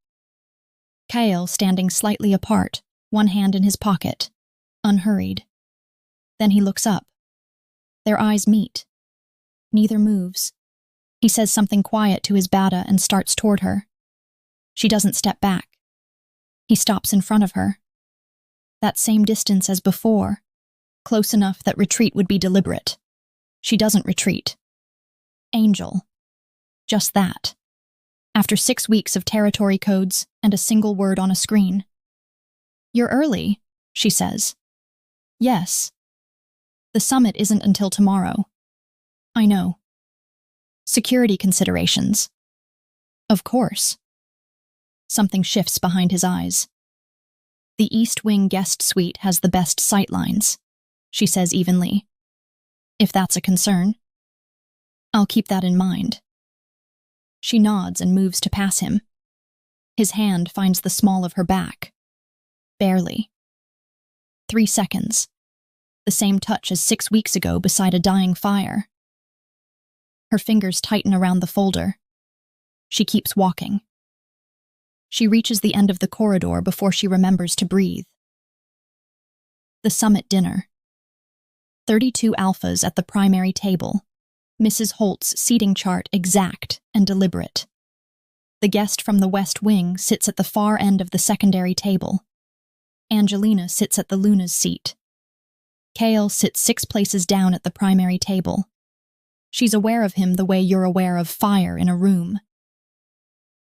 Kale standing slightly apart, one hand in his pocket, unhurried. Then he looks up. Their eyes meet. Neither moves. He says something quiet to his beta and starts toward her. She doesn't step back. He stops in front of her. That same distance as before, close enough that retreat would be deliberate. She doesn't retreat. Angel. Just that. After 6 weeks of territory codes and a single word on a screen. You're early, she says. Yes. The summit isn't until tomorrow. I know. Security considerations. Of course. Something shifts behind his eyes. The East Wing guest suite has the best sightlines, she says evenly. If that's a concern. I'll keep that in mind. She nods and moves to pass him. His hand finds the small of her back. Barely. 3 seconds. The same touch as 6 weeks ago beside a dying fire. Her fingers tighten around the folder. She keeps walking. She reaches the end of the corridor before she remembers to breathe. The summit dinner. 32 alphas at the primary table. Mrs. Holt's seating chart exact and deliberate. The guest from the West Wing sits at the far end of the secondary table. Angelina sits at the Luna's seat. Kale sits 6 places down at the primary table. She's aware of him the way you're aware of fire in a room.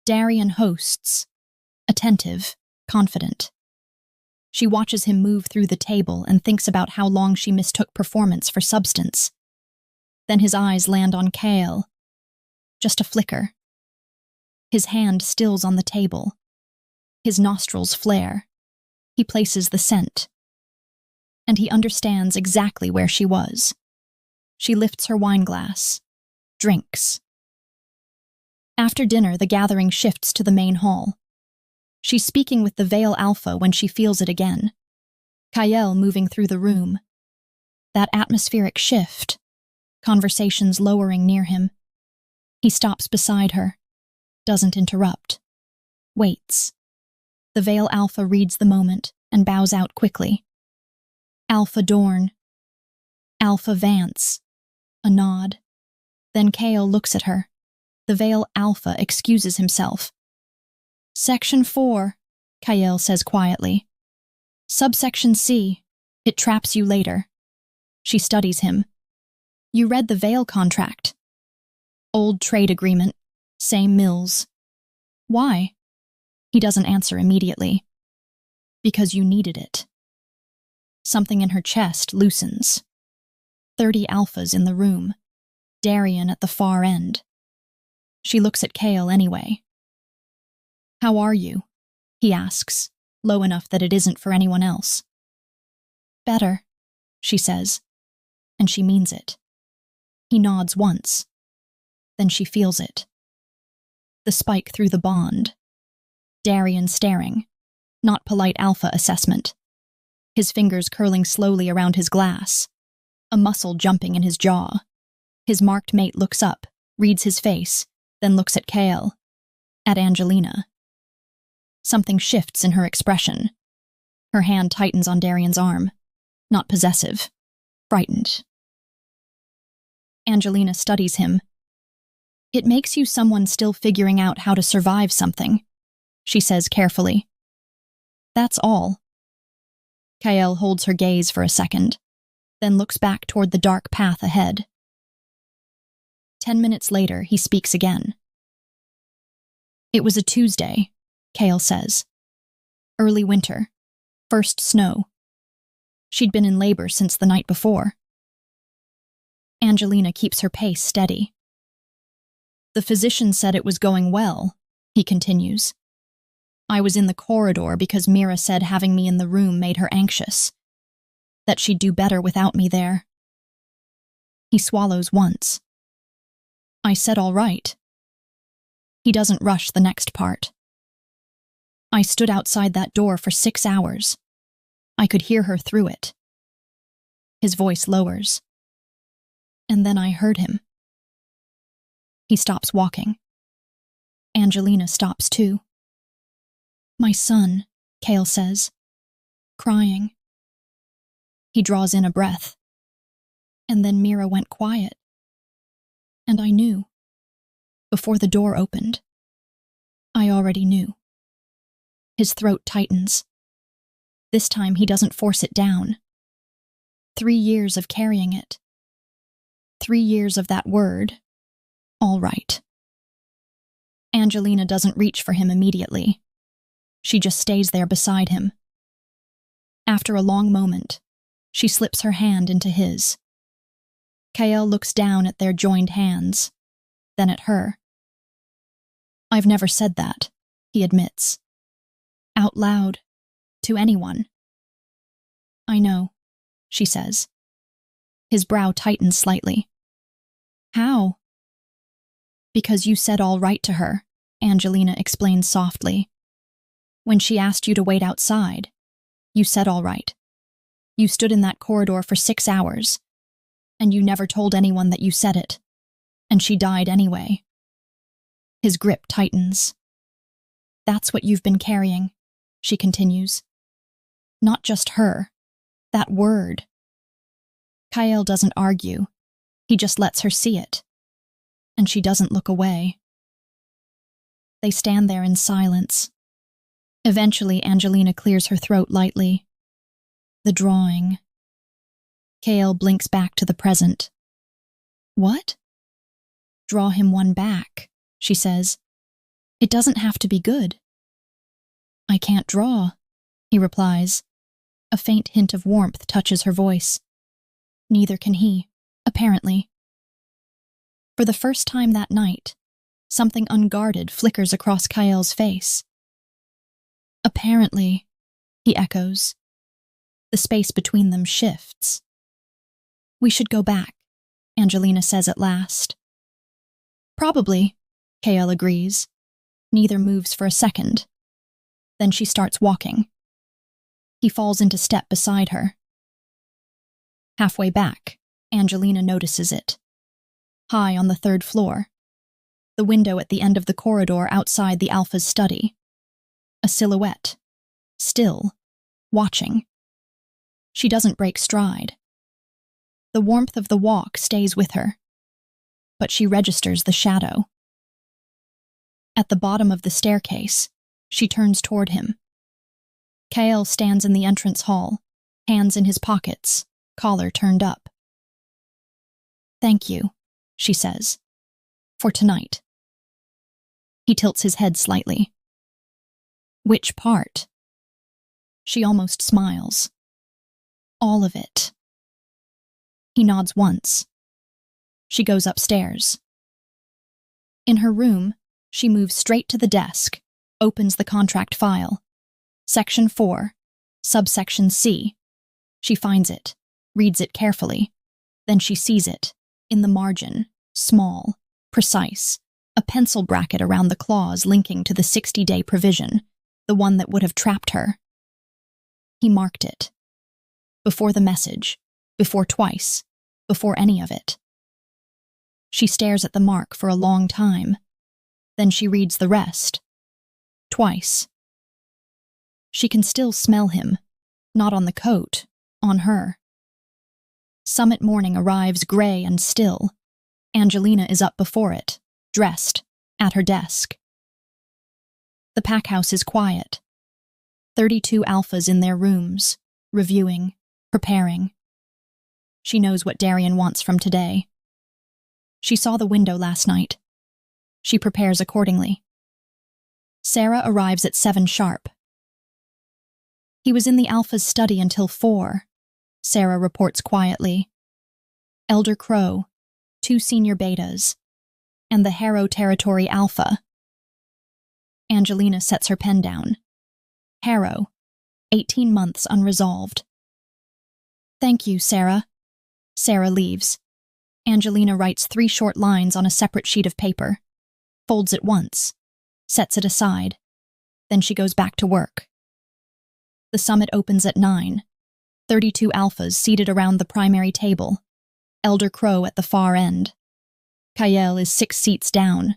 Darien hosts, attentive, confident. She watches him move through the table and thinks about how long she mistook performance for substance. Then his eyes land on Kale. Just a flicker. His hand stills on the table. His nostrils flare. He places the scent. And he understands exactly where she was. She lifts her wineglass. Drinks. After dinner, the gathering shifts to the main hall. She's speaking with the Veil Alpha when she feels it again. Kale moving through the room. That atmospheric shift. Conversations lowering near him. He stops beside her. Doesn't interrupt. Waits. The Veil Alpha reads the moment and bows out quickly. Alpha Dorn. Alpha Vance. A nod. Then Kale looks at her. The Veil Alpha excuses himself. Section 4, Kale says quietly. Subsection C. It traps you later. She studies him. You read the Veil contract. Old trade agreement. Same mills. Why? He doesn't answer immediately. Because you needed it. Something in her chest loosens. 30 alphas in the room. Darien at the far end. She looks at Kale anyway. How are you? He asks, low enough that it isn't for anyone else. Better, she says, and she means it. He nods once. Then she feels it. The spike through the bond. Darien staring. Not polite alpha assessment. His fingers curling slowly around his glass. A muscle jumping in his jaw. His marked mate looks up, reads his face, then looks at Kale. At Angelina. Something shifts in her expression. Her hand tightens on Darien's arm. Not possessive. Frightened. Angelina studies him. It makes you someone still figuring out how to survive something, she says carefully. That's all. Kale holds her gaze for a second, then looks back toward the dark path ahead. 10 minutes later, he speaks again. It was a Tuesday, Kale says. Early winter. First snow. She'd been in labor since the night before. Angelina keeps her pace steady. The physician said it was going well, he continues. I was in the corridor because Mira said having me in the room made her anxious. That she'd do better without me there. He swallows once. I said all right. He doesn't rush the next part. I stood outside that door for 6 hours. I could hear her through it. His voice lowers. And then I heard him. He stops walking. Angelina stops too. My son, Kale says, crying. He draws in a breath. And then Mira went quiet. And I knew. Before the door opened. I already knew. His throat tightens. This time he doesn't force it down. 3 years of carrying it. 3 years of that word. All right. Angelina doesn't reach for him immediately. She just stays there beside him. After a long moment, she slips her hand into his. Kale looks down at their joined hands, then at her. I've never said that, he admits. Out loud. To anyone. I know, she says. His brow tightens slightly. How? Because you said all right to her, Angelina explains softly. When she asked you to wait outside, you said all right. You stood in that corridor for 6 hours, and you never told anyone that you said it, and she died anyway. His grip tightens. That's what you've been carrying, she continues. Not just her. That word. Kale doesn't argue. He just lets her see it. And she doesn't look away. They stand there in silence. Eventually, Angelina clears her throat lightly. The drawing. Kale blinks back to the present. What? Draw him one back, she says. It doesn't have to be good. I can't draw, he replies. A faint hint of warmth touches her voice. Neither can he, apparently. For the first time that night, Something unguarded flickers across Kale's face. Apparently, he echoes. The space between them shifts. We should go back, Angelina says at last. Probably, Kale agrees. Neither moves for a second. Then she starts walking. He falls into step beside her. Halfway back, Angelina notices it. High on the third floor. The window at the end of the corridor outside the Alpha's study. A silhouette. Still. Watching. She doesn't break stride. The warmth of the walk stays with her. But she registers the shadow. At the bottom of the staircase, she turns toward him. Kale stands in the entrance hall, hands in his pockets, collar turned up. Thank you, she says, for tonight. He tilts his head slightly. Which part? She almost smiles. All of it. He nods once. She goes upstairs. In her room, she moves straight to the desk, opens the contract file. Section 4, subsection C. She finds it, reads it carefully. Then she sees it, in the margin, small, precise, a pencil bracket around the clause linking to the 60-day provision, the one that would have trapped her. He marked it. Before the message, before twice, before any of it. She stares at the mark for a long time. Then she reads the rest. Twice. She can still smell him, not on the coat, on her. Summit morning arrives gray and still. Angelina is up before it, dressed, at her desk. The pack house is quiet. 32 alphas in their rooms, reviewing, preparing. She knows what Darien wants from today. She saw the window last night. She prepares accordingly. Sarah arrives at 7 sharp. He was in the Alpha's study until 4, Sarah reports quietly. Elder Crow, 2 senior betas, and the Harrow Territory Alpha. Angelina sets her pen down. Harrow, 18 months unresolved. Thank you, Sarah. Sarah leaves. Angelina writes 3 short lines on a separate sheet of paper, folds it once, sets it aside. Then she goes back to work. The summit opens at 9. 32 alphas seated around the primary table. Elder Crow at the far end. Kale is 6 seats down.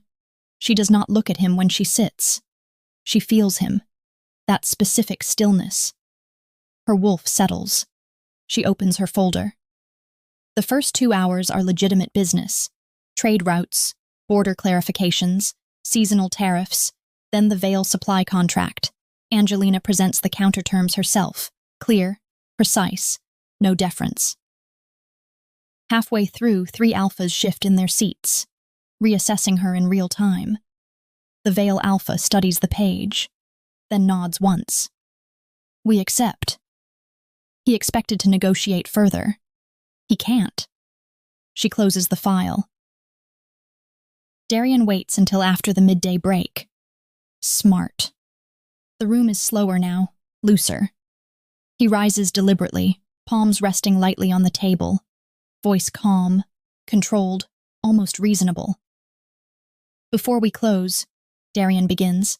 She does not look at him when she sits. She feels him, that specific stillness. Her wolf settles. She opens her folder. The first 2 hours are legitimate business. Trade routes, border clarifications, seasonal tariffs, then the Veil supply contract. Angelina presents the counterterms herself, clear, precise, no deference. Halfway through, 3 alphas shift in their seats, reassessing her in real time. The Veil alpha studies the page, then nods once. We accept. He expected to negotiate further. He can't. She closes the file. Darien waits until after the midday break. Smart. The room is slower now, looser. He rises deliberately, palms resting lightly on the table. Voice calm, controlled, almost reasonable. Before we close, Darien begins,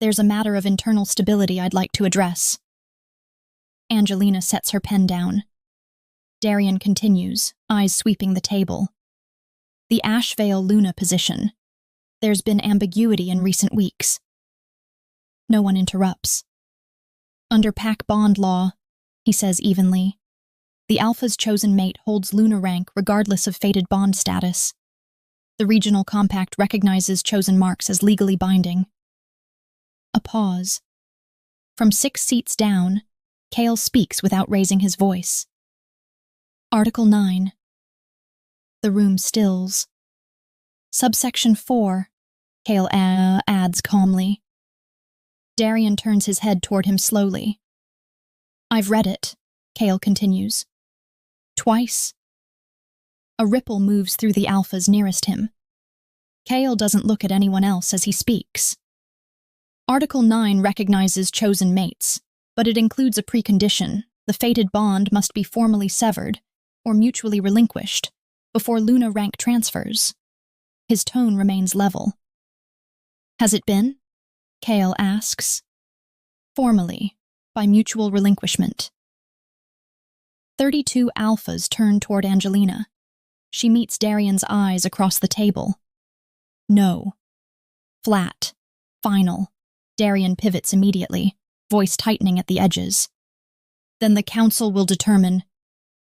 there's a matter of internal stability I'd like to address. Angelina sets her pen down. Darien continues, eyes sweeping the table. The Ashevail Luna position. There's been ambiguity in recent weeks. No one interrupts. Under pack bond law, he says evenly, the Alpha's chosen mate holds Luna rank regardless of fated bond status. The regional compact recognizes chosen marks as legally binding. A pause. From 6 seats down, Kale speaks without raising his voice. Article 9. The room stills. Subsection 4, Kale adds calmly. Darien turns his head toward him slowly. I've read it, Kale continues. Twice. A ripple moves through the alphas nearest him. Kale doesn't look at anyone else as he speaks. Article 9 recognizes chosen mates, but it includes a precondition. The fated bond must be formally severed or mutually relinquished before Luna rank transfers. His tone remains level. Has it been? Kale asks. Formally, by mutual relinquishment. 32 alphas turn toward Angelina. She meets Darien's eyes across the table. No. Flat. Final. Darien pivots immediately, voice tightening at the edges. Then the council will determine.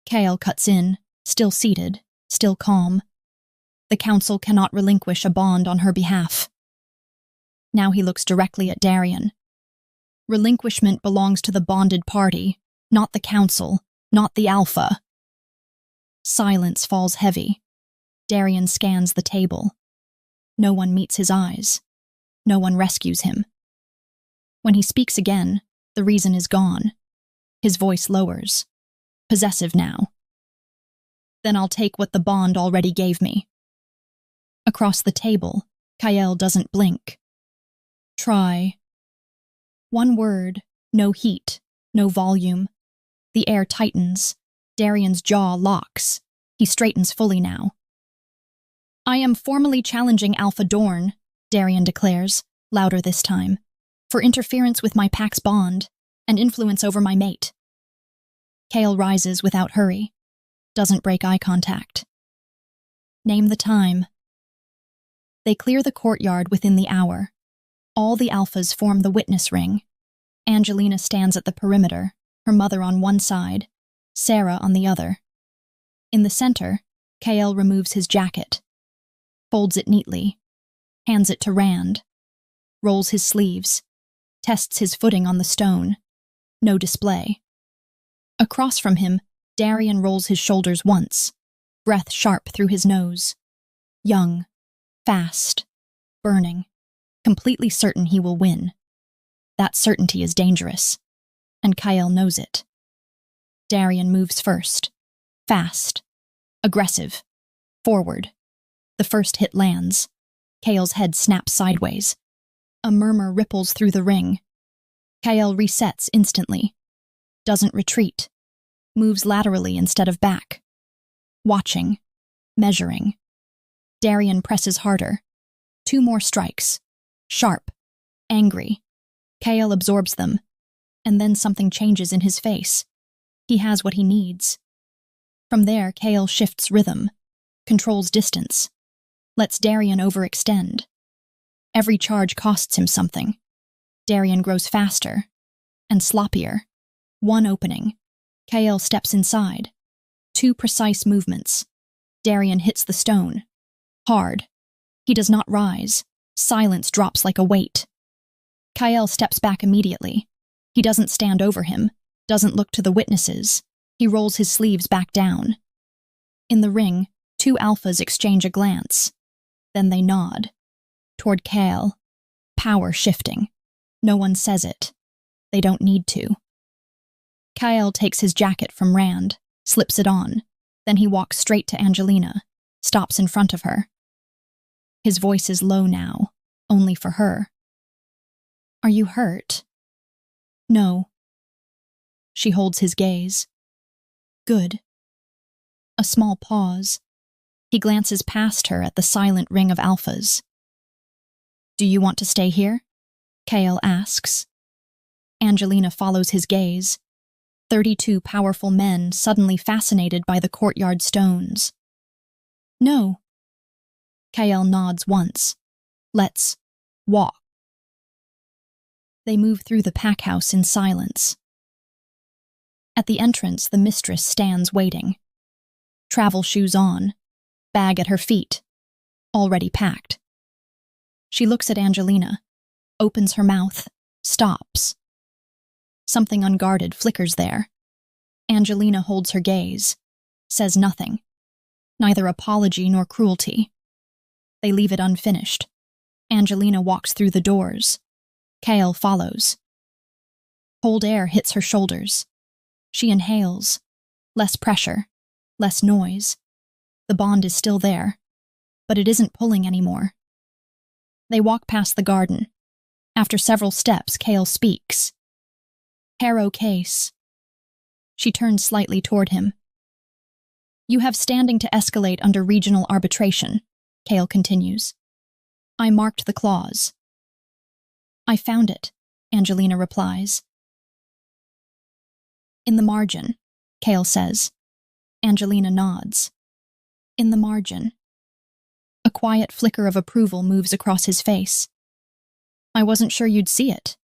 Kale cuts in, still seated, still calm. The council cannot relinquish a bond on her behalf. Now he looks directly at Darien. Relinquishment belongs to the bonded party, not the council, not the alpha. Silence falls heavy. Darien scans the table. No one meets his eyes. No one rescues him. When he speaks again, the reason is gone. His voice lowers. Possessive now. Then I'll take what the bond already gave me. Across the table, Kale doesn't blink. Try. One word, no heat, no volume. The air tightens. Darien's jaw locks. He straightens fully now. I am formally challenging Alpha Dorn, Darien declares, louder this time, for interference with my pack's bond and influence over my mate. Kale rises without hurry, doesn't break eye contact. Name the time. They clear the courtyard within the hour. All the alphas form the witness ring. Angelina stands at the perimeter, her mother on one side, Sarah on the other. In the center, Kale removes his jacket, folds it neatly, hands it to Rand, rolls his sleeves, tests his footing on the stone. No display. Across from him, Darien rolls his shoulders once, breath sharp through his nose. Young, fast, burning, completely certain he will win. That certainty is dangerous, and Kale knows it. Darien moves first, fast, aggressive, forward. The first hit lands. Kale's head snaps sideways. A murmur ripples through the ring. Kale resets instantly. Doesn't retreat. Moves laterally instead of back. Watching. Measuring. Darien presses harder. 2 more strikes. Sharp. Angry. Kale absorbs them. And then something changes in his face. He has what he needs. From there, Kale shifts rhythm. Controls distance. Lets Darien overextend. Every charge costs him something. Darien grows faster. And sloppier. One opening. Kale steps inside. 2 precise movements. Darien hits the stone. Hard. He does not rise. Silence drops like a weight. Kale steps back immediately. He doesn't stand over him, doesn't look to the witnesses. He rolls his sleeves back down. In the ring, 2 alphas exchange a glance. Then they nod. Toward Kale. Power shifting. No one says it. They don't need to. Kale takes his jacket from Rand, slips it on. Then he walks straight to Angelina, stops in front of her. His voice is low now, only for her. Are you hurt? No. She holds his gaze. Good. A small pause. He glances past her at the silent ring of alphas. Do you want to stay here? Kale asks. Angelina follows his gaze. 32 powerful men suddenly fascinated by the courtyard stones. No. Kale nods once. Let's walk. They move through the pack house in silence. At the entrance, the mistress stands waiting. Travel shoes on, bag at her feet, already packed. She looks at Angelina, opens her mouth, stops. Something unguarded flickers there. Angelina holds her gaze, says nothing. Neither apology nor cruelty. They leave it unfinished. Angelina walks through the doors. Kale follows. Cold air hits her shoulders. She inhales. Less pressure. Less noise. The bond is still there. But it isn't pulling anymore. They walk past the garden. After several steps, Kale speaks. Harrow case. She turns slightly toward him. You have standing to escalate under regional arbitration, Kale continues. I marked the clause. I found it, Angelina replies. In the margin, Kale says. Angelina nods. In the margin. A quiet flicker of approval moves across his face. I wasn't sure you'd see it,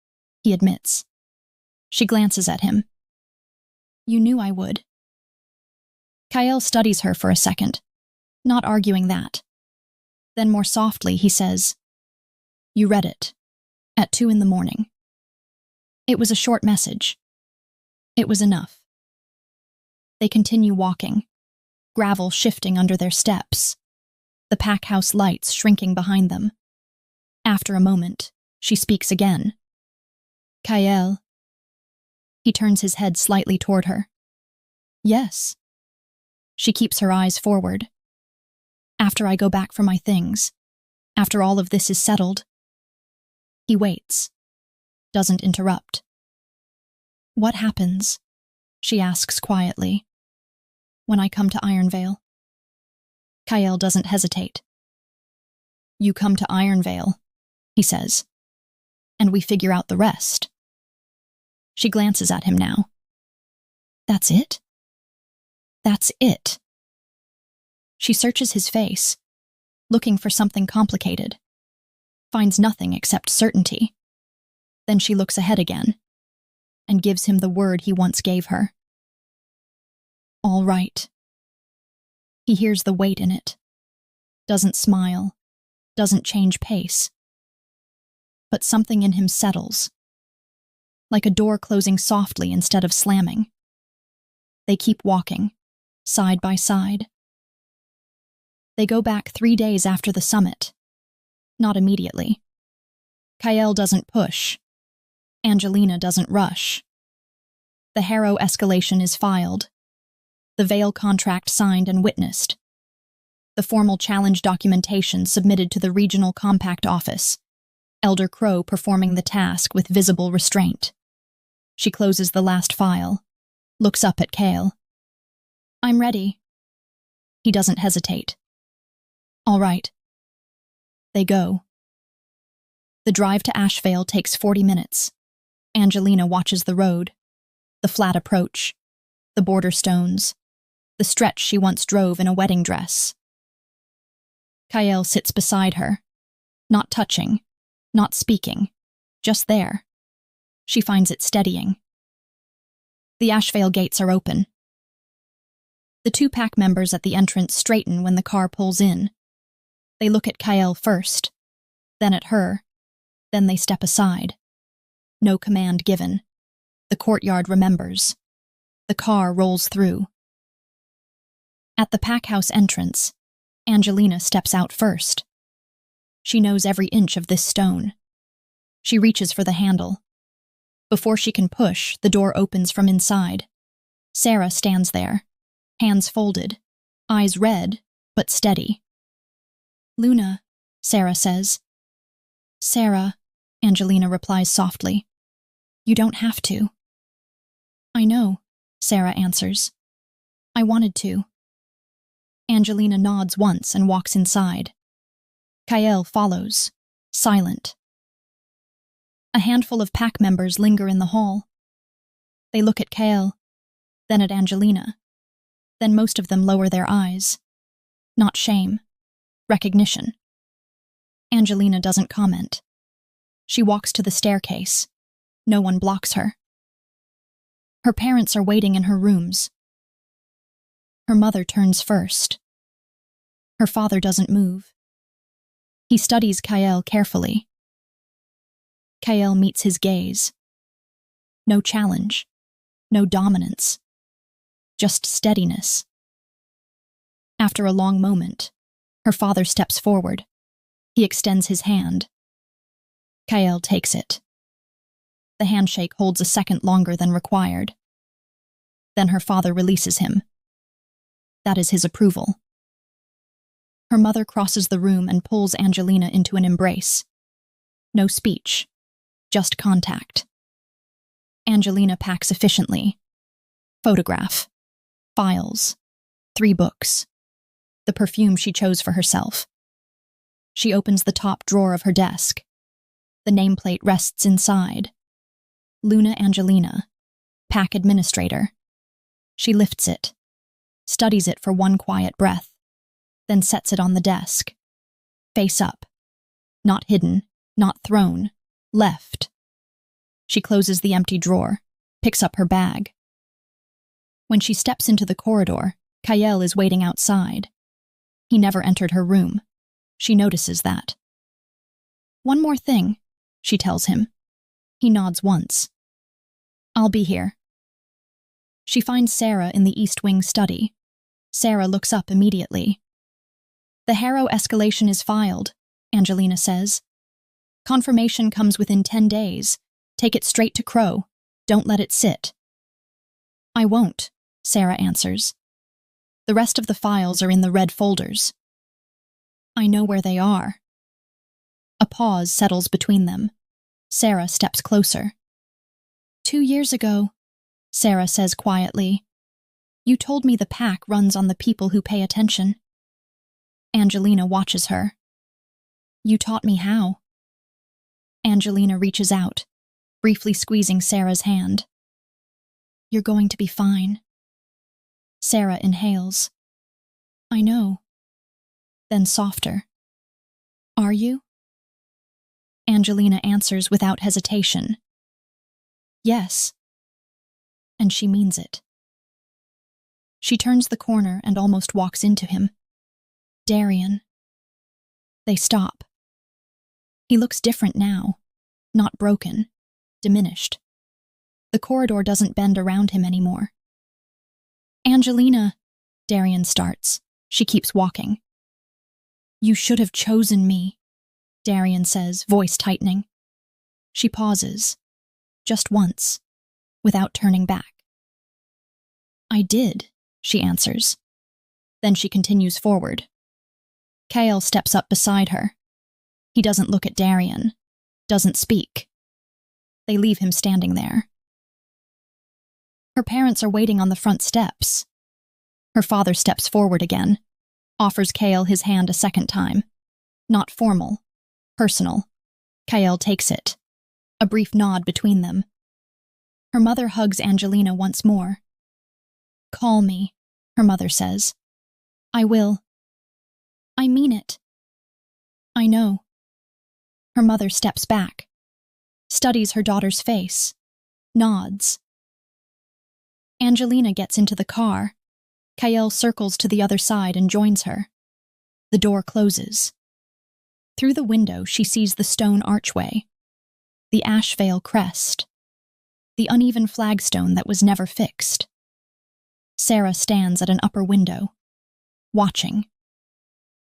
he admits. She glances at him. You knew I would. Kale studies her for a second, not arguing that. Then more softly he says, You read it, at 2 a.m. It was a short message. It was enough. They continue walking, gravel shifting under their steps, the pack house lights shrinking behind them. After a moment, she speaks again. Kale. He turns his head slightly toward her. Yes. She keeps her eyes forward. After I go back for my things, after all of this is settled. He waits, doesn't interrupt. What happens? She asks quietly. When I come to Ironvale. Kale doesn't hesitate. You come to Ironvale, he says, and we figure out the rest. She glances at him now. That's it? That's it. She searches his face, looking for something complicated. Finds nothing except certainty. Then she looks ahead again, and gives him the word he once gave her. All right. He hears the weight in it. Doesn't smile. Doesn't change pace. But something in him settles. Like a door closing softly instead of slamming. They keep walking, side by side. They go back 3 days after the summit. Not immediately. Kale doesn't push. Angelina doesn't rush. The Harrow escalation is filed. The Vale contract signed and witnessed. The formal challenge documentation submitted to the Regional Compact Office. Elder Crow performing the task with visible restraint. She closes the last file, looks up at Kale. I'm ready. He doesn't hesitate. All right. They go. The drive to Ashevail takes 40 minutes. Angelina watches the road, the flat approach, the border stones, the stretch she once drove in a wedding dress. Kale sits beside her, not touching, not speaking, just there. She finds it steadying. The Ashevail gates are open. The 2 pack members at the entrance straighten when the car pulls in. They look at Kale first, then at her, then they step aside. No command given. The courtyard remembers. The car rolls through. At the pack house entrance, Angelina steps out first. She knows every inch of this stone. She reaches for the handle. Before she can push, the door opens from inside. Sarah stands there, hands folded, eyes red, but steady. Luna, Sarah says. Sarah, Angelina replies softly. You don't have to. I know, Sarah answers. I wanted to. Angelina nods once and walks inside. Kale follows, silent. A handful of pack members linger in the hall. They look at Kale, then at Angelina. Then most of them lower their eyes. Not shame, recognition. Angelina doesn't comment. She walks to the staircase. No one blocks her. Her parents are waiting in her rooms. Her mother turns first. Her father doesn't move. He studies Kale carefully. Kale meets his gaze. No challenge, no dominance, just steadiness. After a long moment, her father steps forward. He extends his hand. Kale takes it. The handshake holds a second longer than required. Then her father releases him. That is his approval. Her mother crosses the room and pulls Angelina into an embrace. No speech. Just contact. Angelina packs efficiently. Photograph. Files. 3 books. The perfume she chose for herself. She opens the top drawer of her desk. The nameplate rests inside. Luna Angelina, pack administrator. She lifts it, studies it for one quiet breath, then sets it on the desk. Face up. Not hidden, not thrown, left. She closes the empty drawer, picks up her bag. When she steps into the corridor, Kale is waiting outside. He never entered her room. She notices that. One more thing, she tells him. He nods once. I'll be here. She finds Sarah in the East Wing study. Sarah looks up immediately. The Harrow escalation is filed, Angelina says. Confirmation comes within 10 days. Take it straight to Crow. Don't let it sit. I won't, Sarah answers. The rest of the files are in the red folders. I know where they are. A pause settles between them. Sarah steps closer. 2 years ago, Sarah says quietly, you told me the pack runs on the people who pay attention. Angelina watches her. You taught me how. Angelina reaches out, briefly squeezing Sarah's hand. You're going to be fine. Sarah inhales. I know. Then softer. Are you? Angelina answers without hesitation. Yes. And she means it. She turns the corner and almost walks into him. Darien. They stop. He looks different now. Not broken. Diminished. The corridor doesn't bend around him anymore. Angelina, Darien starts. She keeps walking. You should have chosen me, Darien says, voice tightening. She pauses. Just once, without turning back. I did, she answers. Then she continues forward. Kale steps up beside her. He doesn't look at Darien, doesn't speak. They leave him standing there. Her parents are waiting on the front steps. Her father steps forward again, offers Kale his hand a second time. Not formal, personal. Kale takes it. A brief nod between them. Her mother hugs Angelina once more. Call me, her mother says. I will. I mean it. I know. Her mother steps back, studies her daughter's face, nods. Angelina gets into the car. Kale circles to the other side and joins her. The door closes. Through the window, she sees the stone archway, the Ashevail crest, the uneven flagstone that was never fixed. Sarah stands at an upper window, watching.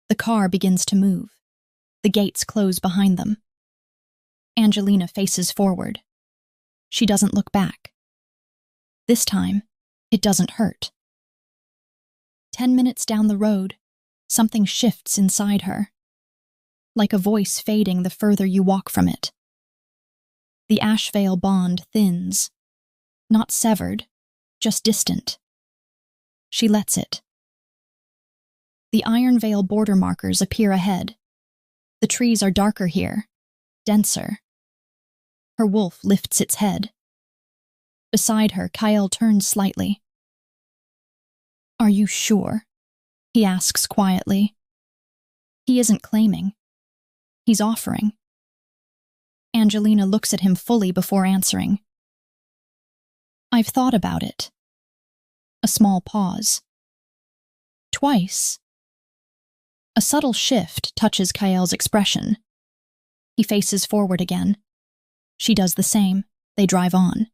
The car begins to move. The gates close behind them. Angelina faces forward. She doesn't look back. This time, it doesn't hurt. 10 minutes down the road, something shifts inside her, like a voice fading the further you walk from it. The Ashevail bond thins, not severed, just distant. She lets it. The Ironvale border markers appear ahead. The trees are darker here, denser. Her wolf lifts its head. Beside her, Kale turns slightly. Are you sure? He asks quietly. He isn't claiming. He's offering. Angelina looks at him fully before answering. I've thought about it. A small pause. Twice. A subtle shift touches Kale's expression. He faces forward again. She does the same. They drive on.